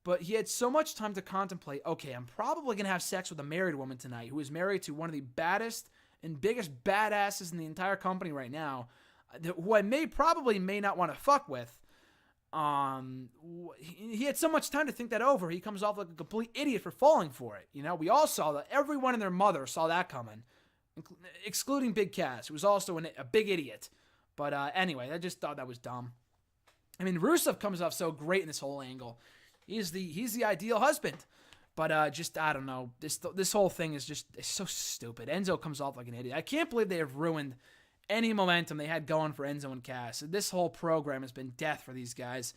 but he had so much time to contemplate, okay, I'm probably going to have sex with a married woman tonight who is married to one of the baddest and biggest badasses in the entire company right now, who I may not want to fuck with. He had so much time to think that over. He comes off like a complete idiot for falling for it. We all saw that. Everyone and their mother saw that coming, excluding Big Cass, who was also a big idiot. But anyway, I just thought that was dumb. I mean, Rusev comes off so great in this whole angle. He's the ideal husband. But I don't know. This whole thing is it's so stupid. Enzo comes off like an idiot. I can't believe they have ruined any momentum they had going for Enzo and Cass. This whole program has been death for these guys.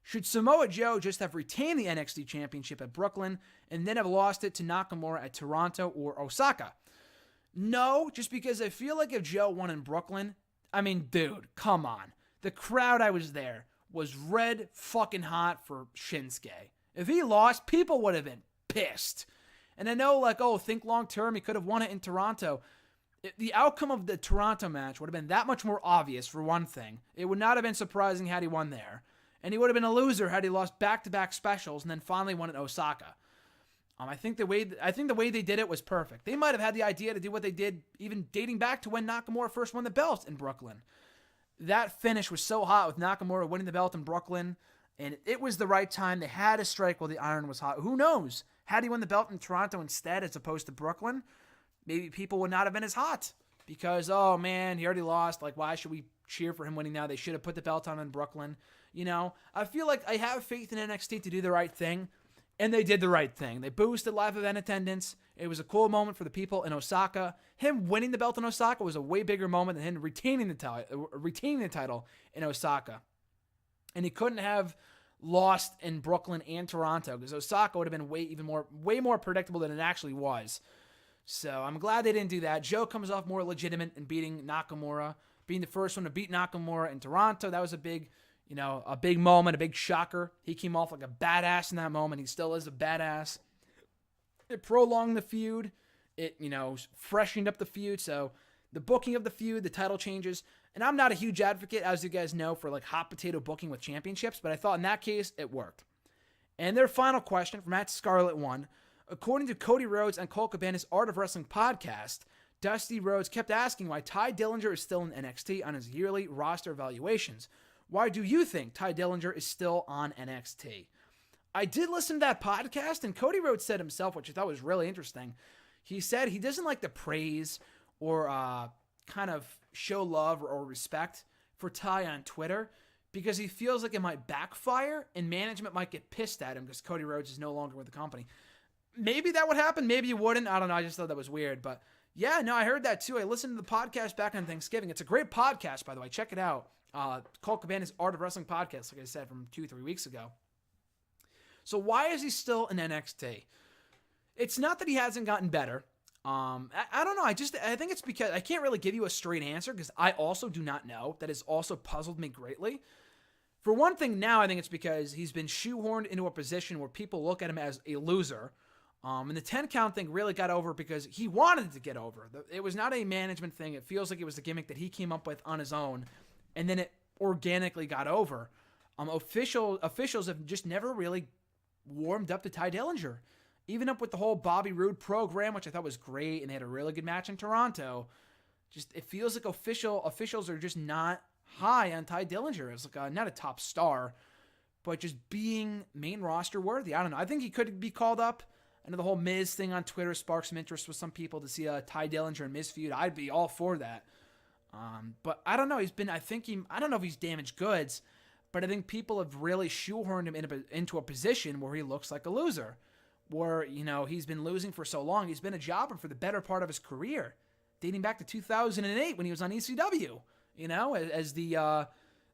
Should Samoa Joe just have retained the NXT Championship at Brooklyn and then have lost it to Nakamura at Toronto or Osaka? No, just because I feel like if Joe won in Brooklyn, I mean, dude, come on. The crowd I was there was red fucking hot for Shinsuke. If he lost, people would have been pissed. And I know, think long term, he could have won it in Toronto. The outcome of the Toronto match would have been that much more obvious, for one thing. It would not have been surprising had he won there. And he would have been a loser had he lost back-to-back specials and then finally won at Osaka. I think the way they did it was perfect. They might have had the idea to do what they did even dating back to when Nakamura first won the belt in Brooklyn. That finish was so hot with Nakamura winning the belt in Brooklyn, and it was the right time. They had to strike while the iron was hot. Who knows? Had he won the belt in Toronto instead as opposed to Brooklyn, maybe people would not have been as hot because, oh man, he already lost. Like, why should we cheer for him winning now? They should have put the belt on in Brooklyn. I feel like I have faith in NXT to do the right thing, and they did the right thing. They boosted live event attendance. It was a cool moment for the people in Osaka. Him winning the belt in Osaka was a way bigger moment than him retaining the title in Osaka. And he couldn't have lost in Brooklyn and Toronto, because Osaka would have been way more predictable than it actually was. So I'm glad they didn't do that. Joe comes off more legitimate in beating Nakamura, being the first one to beat Nakamura in Toronto. That was a big moment, a big shocker. He came off like a badass in that moment. He still is a badass. It prolonged the feud. It, freshened up the feud. So the booking of the feud, the title changes. And I'm not a huge advocate, as you guys know, for like hot potato booking with championships, but I thought in that case, it worked. And their final question from @Scarlet1. According to Cody Rhodes and Colt Cabana's Art of Wrestling podcast, Dusty Rhodes kept asking why Ty Dillinger is still in NXT on his yearly roster evaluations. Why do you think Ty Dillinger is still on NXT? I did listen to that podcast, and Cody Rhodes said himself, which I thought was really interesting. He said he doesn't like to praise or kind of show love or respect for Ty on Twitter because he feels like it might backfire and management might get pissed at him because Cody Rhodes is no longer with the company. Maybe that would happen. Maybe it wouldn't. I don't know. I just thought that was weird. But yeah, no, I heard that too. I listened to the podcast back on Thanksgiving. It's a great podcast, by the way. Check it out. Colt Cabana's Art of Wrestling podcast, like I said, from 2-3 weeks ago. So why is he still in NXT? It's not that he hasn't gotten better. I don't know. I think it's because I can't really give you a straight answer because I also do not know. That has also puzzled me greatly. For one thing, now I think it's because he's been shoehorned into a position where people look at him as a loser. And the 10 count thing really got over because he wanted to get over. It was not a management thing. It feels like it was a gimmick that he came up with on his own, and then it organically got over. Officials have just never really warmed up to Ty Dillinger. Even up with the whole Bobby Roode program, which I thought was great, and they had a really good match in Toronto. Just it feels like officials are just not high on Ty Dillinger as like not a top star, but just being main roster worthy. I don't know. I think he could be called up. I know the whole Miz thing on Twitter sparked some interest with some people to see a Ty Dillinger and Miz feud. I'd be all for that. But I don't know. I don't know if he's damaged goods, but I think people have really shoehorned him into a position where he looks like a loser. Where, he's been losing for so long. He's been a jobber for the better part of his career, dating back to 2008 when he was on ECW, as the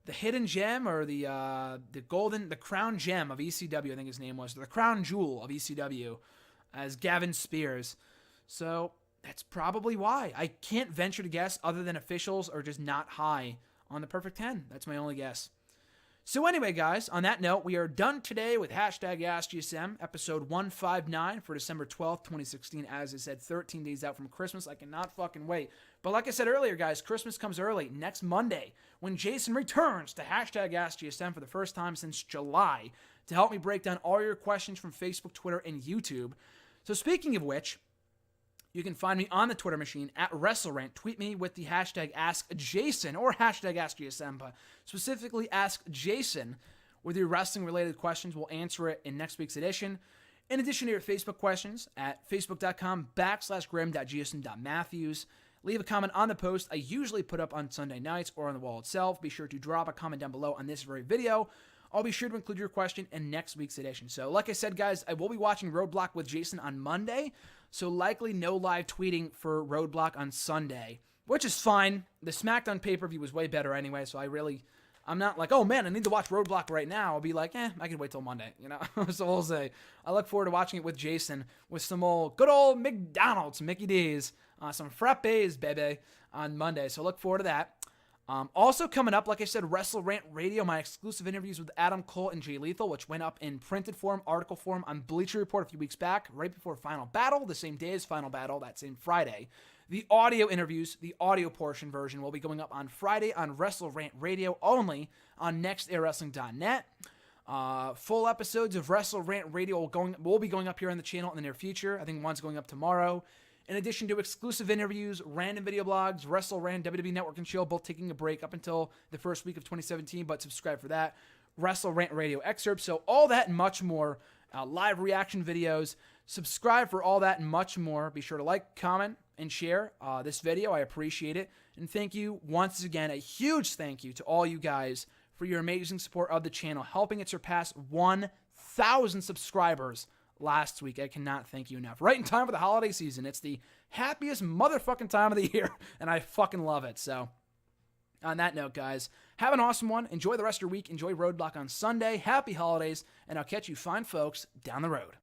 hidden gem or the crown gem of ECW, I think his name was, the crown jewel of ECW, as Gavin Spears. So that's probably why. I can't venture to guess other than officials are just not high on the Perfect 10. That's my only guess. So anyway, guys, on that note, we are done today with #AskGSM, episode 159 for December 12th, 2016. As I said, 13 days out from Christmas. I cannot fucking wait. But like I said earlier, guys, Christmas comes early next Monday when Jason returns to #AskGSM for the first time since July to help me break down all your questions from Facebook, Twitter, and YouTube. So speaking of which, you can find me on the Twitter machine at WrestleRant. Tweet me with the #AskJason or #AskGSM, but specifically Ask Jason with your wrestling-related questions. We'll answer it in next week's edition. In addition to your Facebook questions at facebook.com/graham.jason.matthews. Leave a comment on the post I usually put up on Sunday nights or on the wall itself. Be sure to drop a comment down below on this very video. I'll be sure to include your question in next week's edition. So like I said, guys, I will be watching Roadblock with Jason on Monday. So likely no live tweeting for Roadblock on Sunday, which is fine. The SmackDown pay-per-view was way better anyway, so I'm not like, oh man, I need to watch Roadblock right now. I'll be like, I can wait till Monday, So we'll say, I look forward to watching it with Jason with some good old McDonald's, Mickey D's, some frappes, baby, on Monday. So look forward to that. Also coming up, like I said, Wrestle Rant Radio, my exclusive interviews with Adam Cole and Jay Lethal, which went up in printed form, article form on Bleacher Report a few weeks back, right before Final Battle, the same day as Final Battle, that same Friday. The audio interviews, the audio portion version, will be going up on Friday on Wrestle Rant Radio only on nextairwrestling.net. Full episodes of Wrestle Rant Radio will be going up here on the channel in the near future. I think one's going up tomorrow. In addition to exclusive interviews, random video blogs, Wrestle Rant, WWE Network, and Chill, both taking a break up until the first week of 2017, but subscribe for that. Wrestle Rant Radio excerpts. So all that and much more. Live reaction videos. Subscribe for all that and much more. Be sure to like, comment, and share this video. I appreciate it. And thank you once again, a huge thank you to all you guys for your amazing support of the channel, helping it surpass 1,000 subscribers last week. I cannot thank you enough. Right in time for the holiday season. It's the happiest motherfucking time of the year, and I fucking love it. So, on that note, guys, Have an awesome one. Enjoy the rest of your week. Enjoy Roadblock on Sunday. Happy holidays, and I'll catch you fine folks down the road.